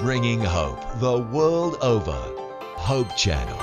bringing hope the world over. Hope Channel.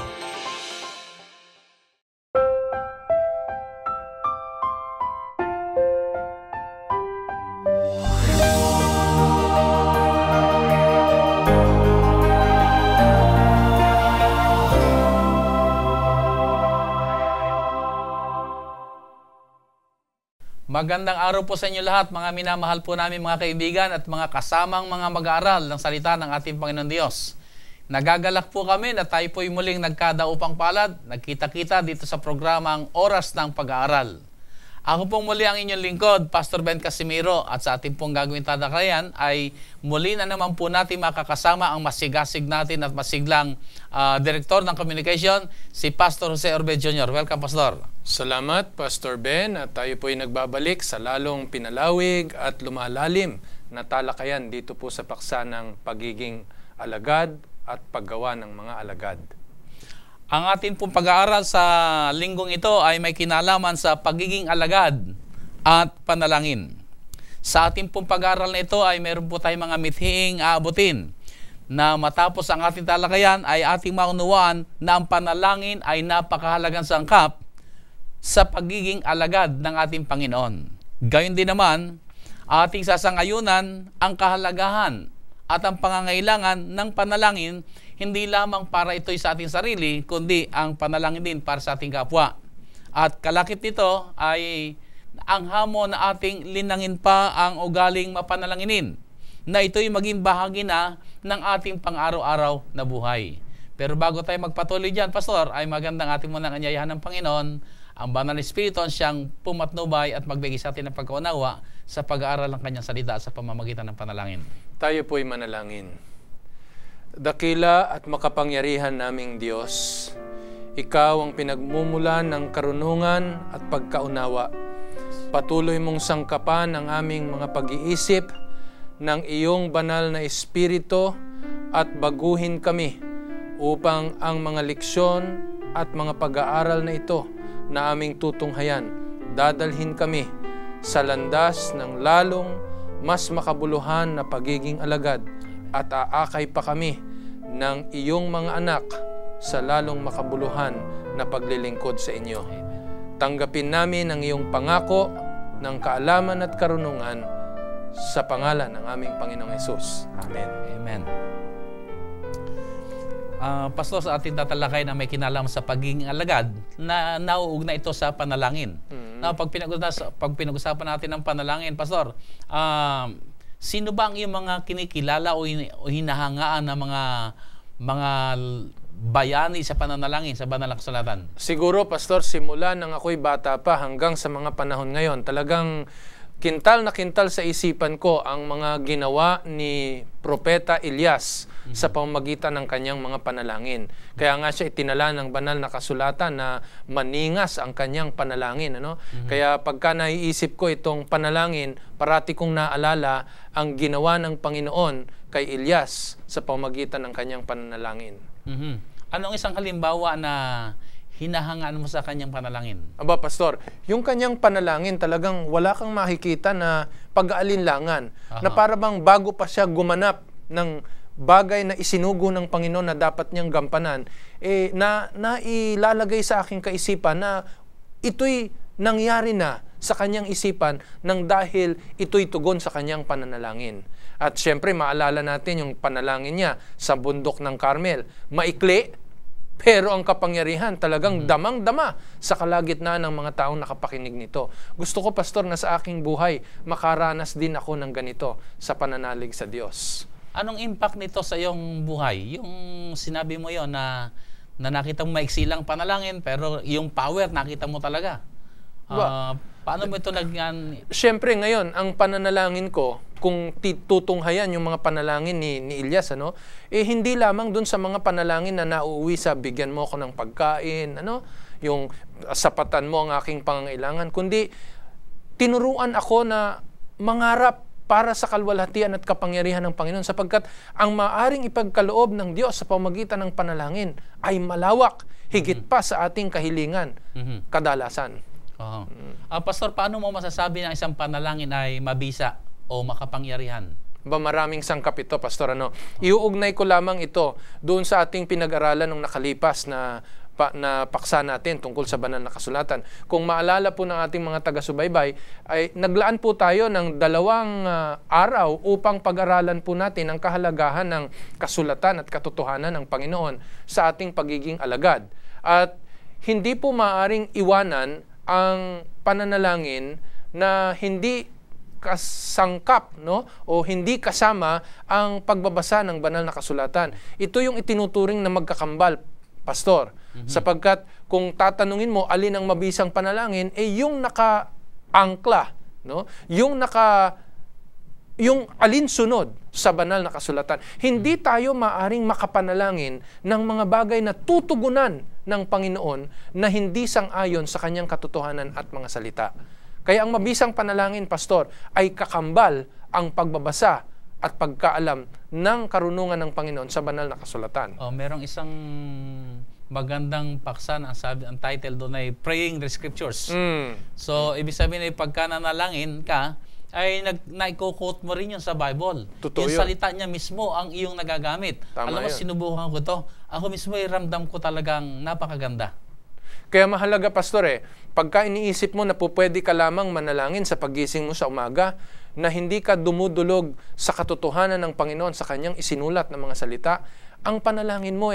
Magandang araw po sa inyo lahat, mga minamahal po namin mga kaibigan at mga kasamang mga mag-aaral ng salita ng ating Panginoon Diyos. Nagagalak po kami na tayo po'y muling nagkadaupang palad, nagkita-kita dito sa programang Oras ng Pag-aaral. Ako pong muli ang inyong lingkod, Pastor Ben Casimiro, at sa ating pong gagawin talakayan ay muli na naman po natin makakasama ang masigasig natin at masiglang Director ng Communication, si Pastor Jose Orbe Jr. Welcome, Pastor. Salamat, Pastor Ben, at tayo po ay nagbabalik sa lalong pinalawig at lumalalim na talakayan dito po sa paksa ng pagiging alagad at paggawa ng mga alagad. Ang atin pong pag-aaral sa linggong ito ay may kinalaman sa pagiging alagad at panalangin. Sa ating pong pag-aaral na ito ay meron po tayong mga mithiing aabutin na matapos ang ating talakayan ay ating maunawaan na ang panalangin ay napakahalagang sangkap sa pagiging alagad ng ating Panginoon. Gayon din naman, ating sasangayunan ang kahalagahan at ang pangangailangan ng panalangin, hindi lamang para ito'y sa ating sarili, kundi ang panalangin din para sa ating kapwa. At kalakip nito ay ang hamon na ating linangin pa ang ugaling mapanalanginin, na ito'y maging bahagi na ng ating pang-araw-araw na buhay. Pero bago tayo magpatuloy dyan, Pastor, ay magandang ating munang anyayahan ng Panginoon, ang Banal na Espiritu siyang pumatnubay at magbigay sa atin ng pagkaunawa sa pag-aaral ng kanyang salita sa pamamagitan ng panalangin. Tayo po'y manalangin. Dakila at makapangyarihan naming Diyos, Ikaw ang pinagmumulan ng karunungan at pagkaunawa. Patuloy mong sangkapan ang aming mga pag-iisip ng iyong banal na Espiritu at baguhin kami upang ang mga leksyon at mga pag-aaral na ito na aming tutunghayan, dadalhin kami sa landas ng lalong mas makabuluhan na pagiging alagad at aakay pa kami ng iyong mga anak sa lalong makabuluhan na paglilingkod sa inyo. Tanggapin namin ang iyong pangako ng kaalaman at karunungan sa pangalan ng aming Panginoong Hesus. Amen. Amen. Pastor, sa ating tatalakay na may kinalaman sa pagiging alagad, na nauugnay ito sa panalangin. Pag pinag-usapan natin ng panalangin, Pastor, sino ba ang iyong mga kinikilala o hinahangaan ng mga bayani sa pananalangin sa banal na kasulatan? Siguro, Pastor, simula nang ako'y bata pa hanggang sa mga panahon ngayon, talagang kintal na kintal sa isipan ko ang mga ginawa ni Propeta Elias sa pamamagitan ng kanyang mga panalangin. Kaya nga siya itinala ng banal na kasulatan na maningas ang kanyang panalangin. Kaya pagka naiisip ko itong panalangin, parati kong naalala ang ginawa ng Panginoon kay Elias sa pamamagitan ng kanyang pananalangin. Anong isang halimbawa na hinahangaan mo sa kanyang panalangin? Aba, Pastor, yung kanyang panalangin talagang wala kang makikita na pag-aalinlangan. Na para bang bago pa siya gumanap ng bagay na isinugo ng Panginoon na dapat niyang gampanan, na ilalagay sa aking kaisipan na ito'y nangyari na sa kanyang isipan nang dahil ito'y tugon sa kanyang pananalangin. At syempre, maalala natin yung panalangin niya sa bundok ng Carmel. Maikli, pero ang kapangyarihan talagang damang-dama sa kalagitnaan ng mga taong nakapakinig nito. Gusto ko, Pastor, na sa aking buhay, makaranas din ako ng ganito sa pananalig sa Diyos. Anong impact nito sa iyong buhay? Yung sinabi mo yon na nakita mo maiksi lang panalangin, pero yung power nakita mo talaga. Paano mo ito Siyempre, ngayon, ang pananalangin ko, kung tutunghayan yung mga panalangin ni Elias, hindi lamang dun sa mga panalangin na nauuwi sa bigyan mo ako ng pagkain, yung sapatan mo ang aking pangangailangan, kundi tinuruan ako na mangarap para sa kalwalhatian at kapangyarihan ng Panginoon, sapagkat ang maaring ipagkaloob ng Diyos sa pamamagitan ng panalangin ay malawak, higit pa sa ating kahilingan, kadalasan. Pastor, paano mo masasabi na isang panalangin ay mabisa o makapangyarihan? Ba, maraming sangkap ito, Pastor. Iuugnay ko lamang ito doon sa ating pinag-aralan ng nakalipas na paksa natin tungkol sa banal na kasulatan. Kung maalala po ng ating mga taga-subaybay, ay naglaan po tayo ng 2 araw upang pag-aralan po natin ang kahalagahan ng kasulatan at katotohanan ng Panginoon sa ating pagiging alagad. At hindi po maaaring iwanan ang pananalangin na hindi kasangkap, o hindi kasama ang pagbabasa ng banal na kasulatan. Ito yung itinuturing na magkakambal, Pastor. Sapagkat kung tatanungin mo alin ang mabisang panalangin, yung naka-angkla, yung alinsunod sa banal na kasulatan. Hindi tayo maaring makapanalangin ng mga bagay na tutugunan ng Panginoon na hindi sang-ayon sa kanyang katotohanan at mga salita. Kaya ang mabisang panalangin, Pastor, ay kakambal ang pagbabasa at pagkaalam ng karunungan ng Panginoon sa banal na kasulatan. Merong isang magandang paksa na ang title doon ay Praying the Scriptures. So, ibig sabihin ay pagka nanalangin ka, ay naiko-quote mo rin yun sa Bible. Totoo yung yun. salita niya mismo ang iyong nagagamit. Tama Alam mo, yun. sinubukan ko to. Ako mismo ay ramdam ko talagang napakaganda. Kaya mahalaga, Pastor, pagka iniisip mo na pwede ka lamang manalangin sa paggising mo sa umaga, na hindi ka dumudulog sa katotohanan ng Panginoon sa kanyang isinulat na mga salita, ang panalangin mo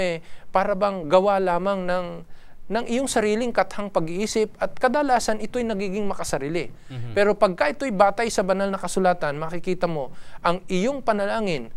para bang gawa lamang ng iyong sariling kathang pag-iisip at kadalasan ito'y nagiging makasarili. Pero pagka ito'y batay sa banal na kasulatan, makikita mo ang iyong panalangin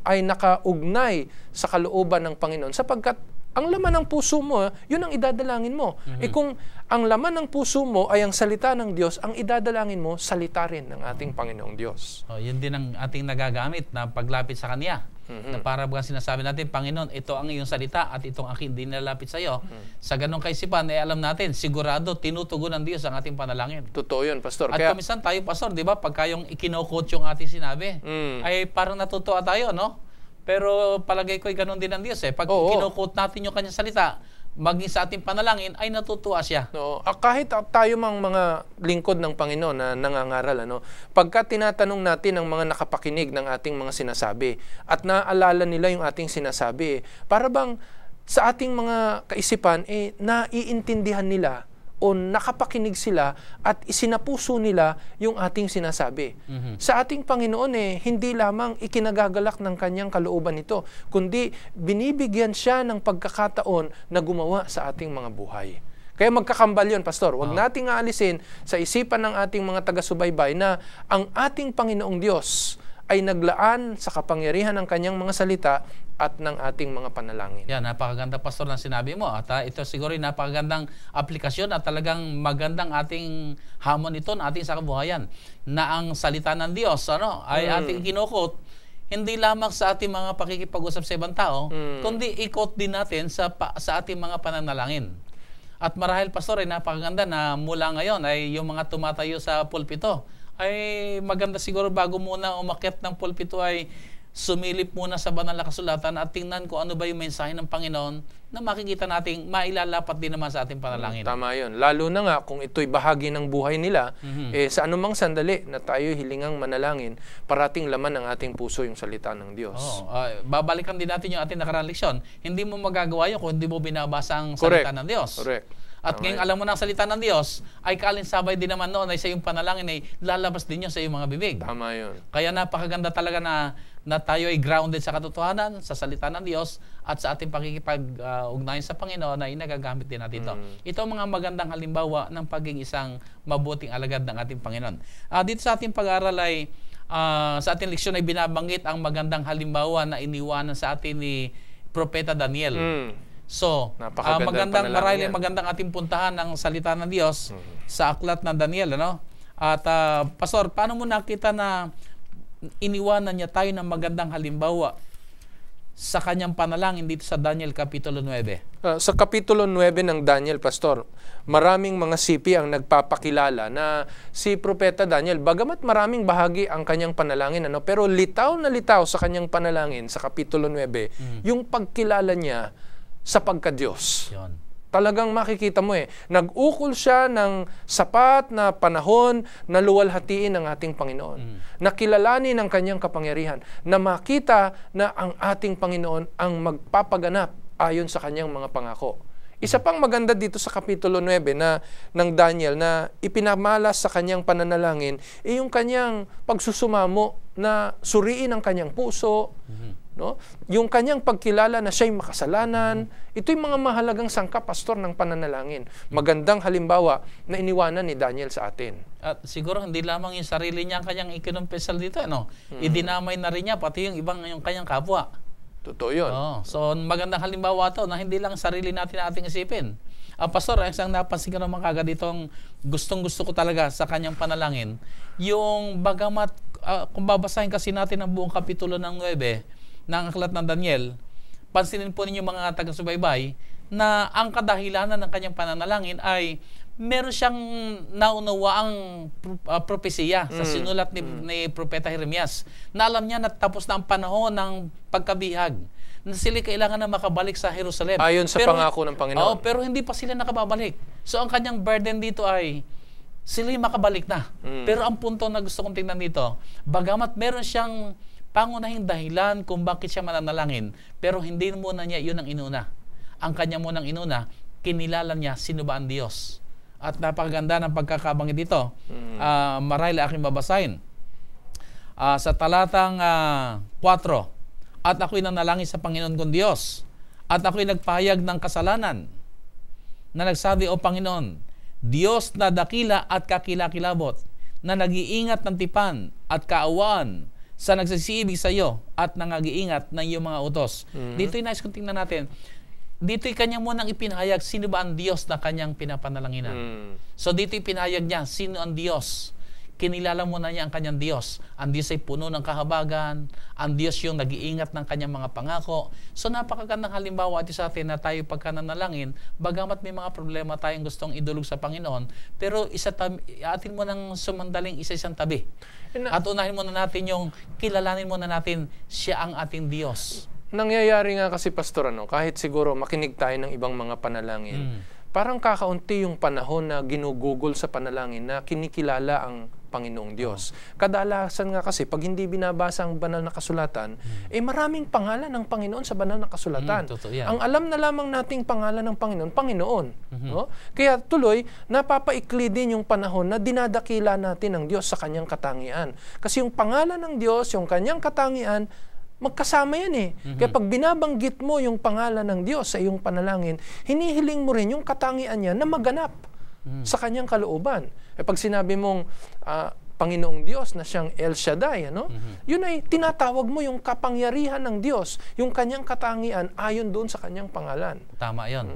ay nakaugnay sa kalooban ng Panginoon sapagkat ang laman ng puso mo, yun ang idadalangin mo. Kung ang laman ng puso mo ay ang salita ng Diyos, ang idadalangin mo, salita rin ng ating Panginoong Diyos. Yun din ang ating nagagamit na paglapit sa Kanya. Na para ba sinasabi natin, Panginoon, ito ang iyong salita at itong aking dinalapit sa iyo. Sa ganong kaisipan, alam natin, sigurado tinutugon ng Diyos ang ating panalangin. Totoo yun, Pastor. At kumisan tayo, Pastor, di ba, pagka yung ikinokot yung ating sinabi, ay parang natutuwa tayo, no? Pero palagay ko ay ganun din ang Diyos. Pag kinukot natin yung kanyang salita, maging sa ating panalangin, ay natutuwa siya. Kahit tayo mga lingkod ng Panginoon na nangangaral, pagka tinatanong natin ang mga nakapakinig ng ating mga sinasabi at naalala nila yung ating sinasabi, para bang sa ating mga kaisipan, naiintindihan nila o nakapakinig sila at isinapuso nila yung ating sinasabi. Sa ating Panginoon hindi lamang ikinagagalak ng kanyang kalooban ito, kundi binibigyan siya ng pagkakataon na gumawa sa ating mga buhay. Kaya magkakambal yun, Pastor. Huwag nating aalisin sa isipan ng ating mga taga-subaybay na ang ating Panginoong Diyos ay naglaan sa kapangyarihan ng kanyang mga salita at ng ating mga panalangin. Yan, napakaganda, Pastor, ng sinabi mo. At ito siguro napakagandang aplikasyon at talagang magandang ating hamon ito na ating sa kabuhayan. Na ang salita ng Diyos ay ating kinukot, hindi lamang sa ating mga pakikipag-usap sa ibang tao, kundi ikot din natin sa ating mga pananalangin. At marahil, Pastor, ay napakaganda na mula ngayon ay yung mga tumatayo sa pulpito, ay maganda siguro bago muna umakyat ng pulpito ay sumilip muna sa banal na kasulatan at tingnan ko ano ba yung mensahe ng Panginoon na makikita nating mailalapat din naman sa ating panalangin. Tama yun. Lalo na nga kung ito'y bahagi ng buhay nila, sa anumang sandali na tayo hilingang manalangin, parating laman ng ating puso yung salita ng Diyos. Babalikan din natin yung ating nakaraang leksyon. Hindi mo magagawa yun kung hindi mo binabasa ang salita ng Diyos. Correct. At ngayong alam mo na ang salita ng Diyos, ay kalinsabay din naman noon ay sa iyong panalangin ay lalabas din yun sa iyong mga bibig. Tama yun. Kaya napakaganda talaga na tayo ay grounded sa katotohanan, sa salita ng Diyos, at sa ating pakikipag-ugnayan sa Panginoon ay nagagamit din natin ito. Ito ang mga magandang halimbawa ng pagiging isang mabuting alagad ng ating Panginoon. Dito sa ating pag-aaral ay, sa ating leksyon ay binabanggit ang magandang halimbawa na iniwanan sa atin ni Propeta Daniel. So, magandang ating puntahan ng salita ng Diyos sa aklat ng Daniel. At Pastor, paano mo nakita na iniwanan niya tayo ng magandang halimbawa sa kanyang panalangin dito sa Daniel Kapitulo 9? Sa Kapitulo 9 ng Daniel, Pastor, maraming mga sipi ang nagpapakilala na si Propeta Daniel, bagamat maraming bahagi ang kanyang panalangin, pero litaw na litaw sa kanyang panalangin sa Kapitulo 9, yung pagkilala niya sa pagka-Diyos. Talagang makikita mo nag-ukol siya ng sapat na panahon na luwalhatiin ng ating Panginoon. Na kilalanin ang kanyang kapangyarihan. Na makita na ang ating Panginoon ang magpapaganap ayon sa kanyang mga pangako. Isa pang maganda dito sa Kapitulo 9 ng Daniel na ipinamalas sa kanyang pananalangin yung kanyang pagsusumamo na suriin ang kanyang puso, no? Yung kanyang pagkilala na siya'y makasalanan. Ito'y mga mahalagang sangkap, pastor, ng pananalangin. Magandang halimbawa na iniwanan ni Daniel sa atin. At siguro hindi lamang yung sarili niya ang kanyang ikinumpesal dito, idinamay na rin niya pati yung kanyang kapwa. Totoo yun. So, magandang halimbawa to na hindi lang sarili natin na ating isipin. Pastor, isang napansin ko naman kagad itong gustong-gusto ko talaga sa kanyang panalangin. Yung bagamat, kung babasahin kasi natin ang buong kapitulo ng 9 ng Aklat ng Daniel, pansinin po ninyo mga taga-subaybay na ang kadahilanan ng kanyang pananalangin ay meron siyang naunawaang propesiya sa sinulat ni Propeta Jeremias na alam niya na tapos na ang panahon ng pagkabihag na sila kailangan na makabalik sa Jerusalem. Ayon sa pangako ng Panginoon. Pero hindi pa sila nakababalik. So ang kanyang burden dito ay sila makabalik na. Pero ang punto na gusto kong tingnan dito, bagamat meron siyang pangunahing dahilan kung bakit siya mananalangin, pero hindi muna niya yun ang inuna. Ang kanya munang inuna, kinilala niya sino ba ang Diyos. At napakaganda ng pagkakabanggit dito. Marahil aking babasahin. Sa talatang 4, at ako'y nanalangin sa Panginoon kong Diyos, at ako'y nagpahayag ng kasalanan, na nagsabi, O Panginoon, Diyos na dakila at kakilakilabot, na nag-iingat ng tipan at kaawaan sa nagsisiibig sa iyo at nangag-iingat ng iyong mga utos. Dito'y nais kong tingnan natin. Dito'y kanyang munang ipinahayag sino ba ang Diyos na kanyang pinapanalanginan. So dito'y pinahayag niya sino ang Diyos. Kinilala muna niya ang kanyang Diyos. Ang Diyos ay puno ng kahabagan. Ang Diyos yung nag-iingat ng kanyang mga pangako. So napakagandang halimbawa ito sa atin na tayo pagka nanalangin, bagamat may mga problema tayong gustong idulog sa Panginoon, pero atin mo nang sumandaling isa-isang tabi. At unahin muna natin yung kilalanin muna natin siya ang ating Diyos. Nangyayari nga kasi, pastor, kahit siguro makinig tayo ng ibang mga panalangin, parang kakaunti yung panahon na ginugugol sa panalangin na kinikilala ang Panginoong Diyos. Kadalasan nga kasi, pag hindi binabasa ang banal na kasulatan, maraming pangalan ng Panginoon sa banal na kasulatan. Ang alam na lamang nating pangalan ng Panginoon, Panginoon. No? Kaya tuloy, napapaikli din yung panahon na dinadakila natin ang Diyos sa kanyang katangian. Kasi yung pangalan ng Diyos, yung kanyang katangian, magkasama yan Kaya pag binabanggit mo yung pangalan ng Diyos sa iyong panalangin, hinihiling mo rin yung katangian niya na maganap sa kanyang kalooban. Pag sinabi mong Panginoong Diyos na siyang El Shaddai, yun ay tinatawag mo yung kapangyarihan ng Diyos, yung kanyang katangian ayon doon sa kanyang pangalan. Tama yun.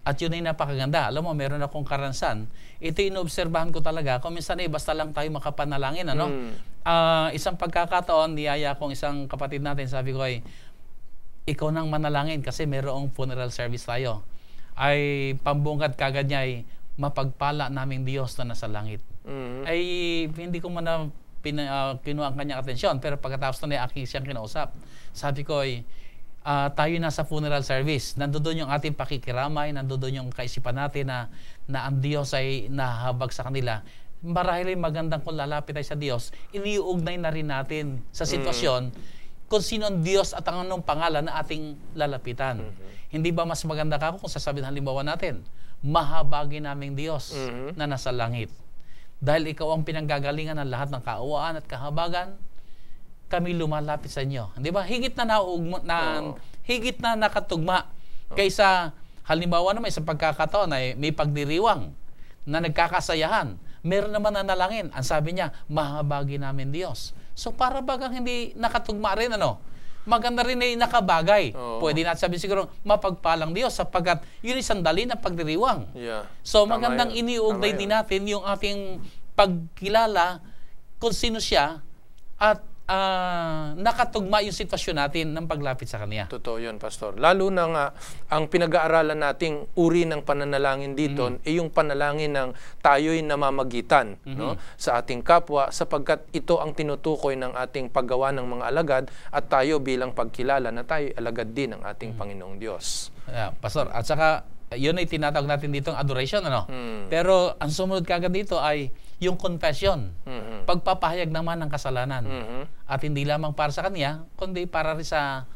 At yun ay napakaganda. Alam mo, meron akong karansan. Ito inoobserbahan ko talaga. Kung minsan basta lang tayo makapanalangin, isang pagkakataon, niyaya kong isang kapatid natin, sabi ko ikaw nang manalangin kasi merong funeral service tayo. Ay pambungkad kagad niya mapagpala naming Diyos na nasa langit. Ay hindi ko man kinuha ang kanyang atensyon, pero pagkatapos na aking siyang kinausap, sabi ko tayo nasa funeral service. Nandoon yung ating pakikiramay, nandoon yung kaisipan natin na ang Diyos ay nahabag sa kanila. Marahil ay magandang kung lalapit tayo sa Diyos, iniuugnay na rin natin sa sitwasyon kung sino ang Diyos at ang anong pangalan na ating lalapitan. Hindi ba mas maganda ka kung sasabihin halimbawa natin, mahabagin naming Diyos na nasa langit. Dahil ikaw ang pinanggagalingan ng lahat ng kaawaan at kahabagan, kami lumalapit sa inyo. Di ba? Higit na nakatugma kaysa halimbawa naman sa pagkakataon ay may pagdiriwang na nagkakasayahan. Meron naman na nalangin. Ang sabi niya, mahabagi namin Diyos. So para bagang hindi nakatugma rin, maganda rin ay nakabagay. Pwede natin sabihin siguro, mapagpalang Diyos sapagkat yun ay sandali ng pagdiriwang. So magandang iniugnay din natin yung ating pagkilala kung sino siya at nakatugma yung sitwasyon natin ng paglapit sa Kanya. Totoo yun, Pastor. Lalo na nga, ang pinag-aaralan nating uri ng pananalangin dito, yung panalangin ng tayo'y namamagitan sa ating kapwa, sapagkat ito ang tinutukoy ng ating paggawa ng mga alagad at tayo bilang pagkilala na tayo'y alagad din ng ating Panginoong Diyos. Pastor, at saka Yun ay tinatawag natin dito ang adoration, ano? Mm. Pero ang sumunod kagad dito ay yung confession. Mhm. Pagpapahayag naman ng kasalanan. Mhm. At hindi lamang para sa kanya, kundi para rin sa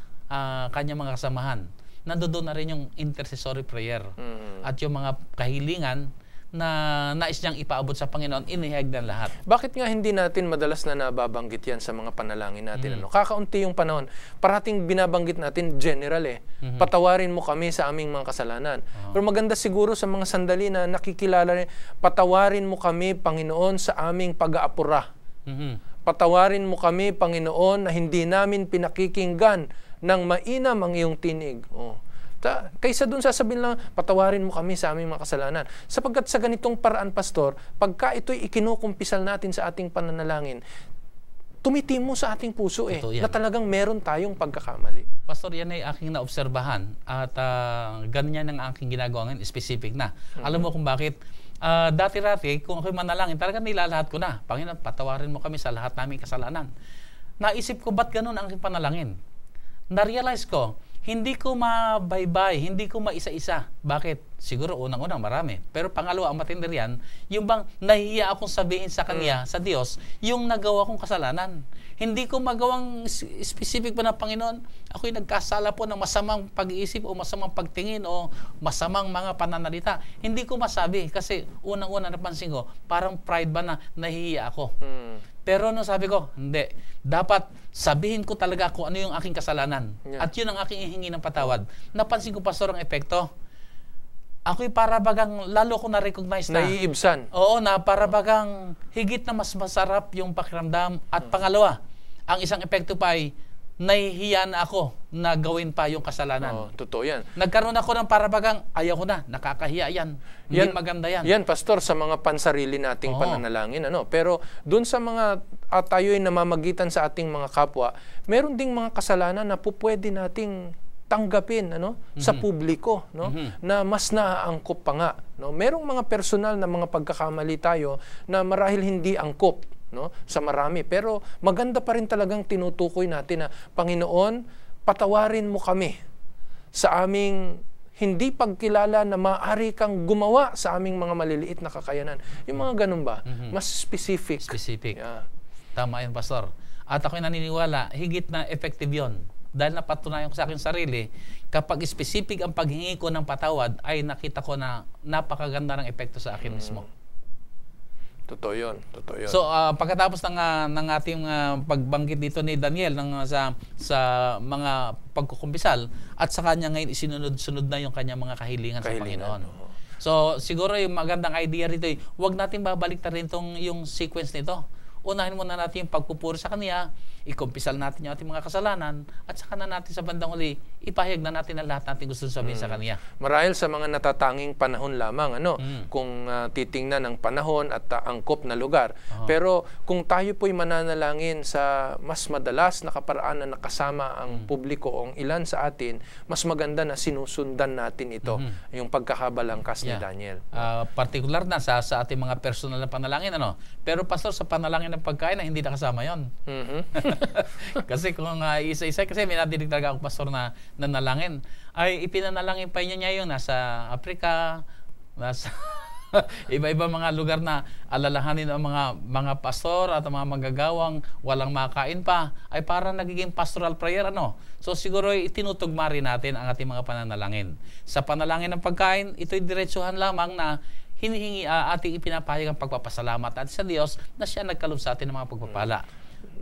kanyang mga kasamahan. Nandoon na rin yung intercessory prayer. Mhm. At yung mga kahilingan na nais niyang ipaabot sa Panginoon, inihayag ng lahat. Bakit nga hindi natin madalas na nababanggit yan sa mga panalangin natin? Ano? Kakaunti yung panahon. Parating binabanggit natin general Patawarin mo kami sa aming mga kasalanan. Pero maganda siguro sa mga sandali na nakikilala, patawarin mo kami, Panginoon, sa aming pag-aapura. Mhm. Patawarin mo kami, Panginoon, na hindi namin pinakikinggan ng mainam ang iyong tinig. Kaysa dun sasabihin lang, patawarin mo kami sa aming mga kasalanan. Sapagkat sa ganitong paraan, Pastor, pagka ito'y ikinukumpisal natin sa ating pananalangin, tumitimo sa ating puso na talagang meron tayong pagkakamali. Pastor, yan ay aking naobserbahan at ganyan ang aking ginagawa ngayon, specific na. Alam mo kung bakit? Dati-rati, kung ako'y manalangin, talagang nilalahat ko na, Panginoon, patawarin mo kami sa lahat naming kasalanan. Naisip ko, ba't ganun ang aking panalangin? Na-realize ko, hindi ko mabaybay, hindi ko maisa-isa. Bakit? Siguro unang-unang marami. Pero pangalawa, ang matindi riyan, yung bang nahihiya akong sabihin sa Kanya, sa Diyos, yung nagawa kong kasalanan. Hindi ko magawang specific pa na, Panginoon, ako'y nagkasala po ng masamang pag-iisip o masamang pagtingin o masamang mga pananalita. Hindi ko masabi kasi unang-una napansin ko, parang pride ba na nahihiya ako. Pero no, sabi ko, hindi. Dapat sabihin ko talaga kung ano yung aking kasalanan. Yeah. At yun ang aking ihingi ng patawad. Napansin ko, Pastor, ang epekto. Ako'y para bagang lalo ko na-recognize na. Naiibsan. Oo, na para bagang higit na mas masarap yung pakiramdam. At pangalawa, ang isang epekto pa ay nahihiya na ako na gawin pa yung kasalanan. Totoo yan. Nagkaroon ako ng para bagang ayaw ko na, nakakahiya yan. Hindi maganda yan. Yan, Pastor, sa mga pansarili nating pananalangin. Pero dun sa mga tayo'y namamagitan sa ating mga kapwa, meron ding mga kasalanan na pwede nating tanggapin sa publiko, na mas naaangkop pa nga. Merong mga personal na mga pagkakamali tayo na marahil hindi angkop sa marami. Pero maganda pa rin talagang tinutukoy natin na, Panginoon, patawarin mo kami sa aming hindi pagkilala na maaari kang gumawa sa aming mga maliliit na kakayanan. Yung mga ganun ba? Mas specific. Specific. Yeah. Tama yun, Pastor. At ako'y naniniwala, higit na effective yun. Dahil napatunayan ko sa aking sarili, kapag specific ang paghingi ko ng patawad, ay nakita ko na napakaganda ng epekto sa akin mismo. Totoo yun. So, pagkatapos ng ating pagbanggit dito ni Daniel sa mga pagkukumpisal, at sa kanya ngayon isinunod-sunod na yung kanyang mga kahilingan sa Panginoon. So, siguro yung magandang idea rito, huwag natin babalik na rin yung sequence nito. Unahin muna natin yung pagpupuri sa Kanya, ikumpisal natin yung ating mga kasalanan, at saka na natin sa bandang uli, ipahayag na natin ang lahat natin gusto sabihin sa Kanya. Marahil sa mga natatanging panahon lamang, kung titingnan ng panahon at angkop na lugar. Pero kung tayo po'y mananalangin sa mas madalas na kaparaan na nakasama ang publiko o ang ilan sa atin, mas maganda na sinusundan natin ito, yung pagkakabalangkas ni Daniel. Particular na sa ating mga personal na panalangin. Pero Pastor, sa panalangin ng pagkain na hindi nakasama yon. Kasi kung isa-isa, kasi may nadinig talaga akong pastor na nanalangin, ay ipinanalangin pa niya yung nasa Africa, nasa iba-iba mga lugar na alalahanin ang mga pastor at mga manggagawang walang makain pa, ay parang nagiging pastoral prayer. So siguro itinutugma rin natin ang ating mga pananalangin. Sa panalangin ng pagkain, ito'y diretsuhan lamang na hinihingi ating ipinapahayag ang pagpapasalamat at sa Diyos na siya nagkaloob sa atin ng mga pagpapala.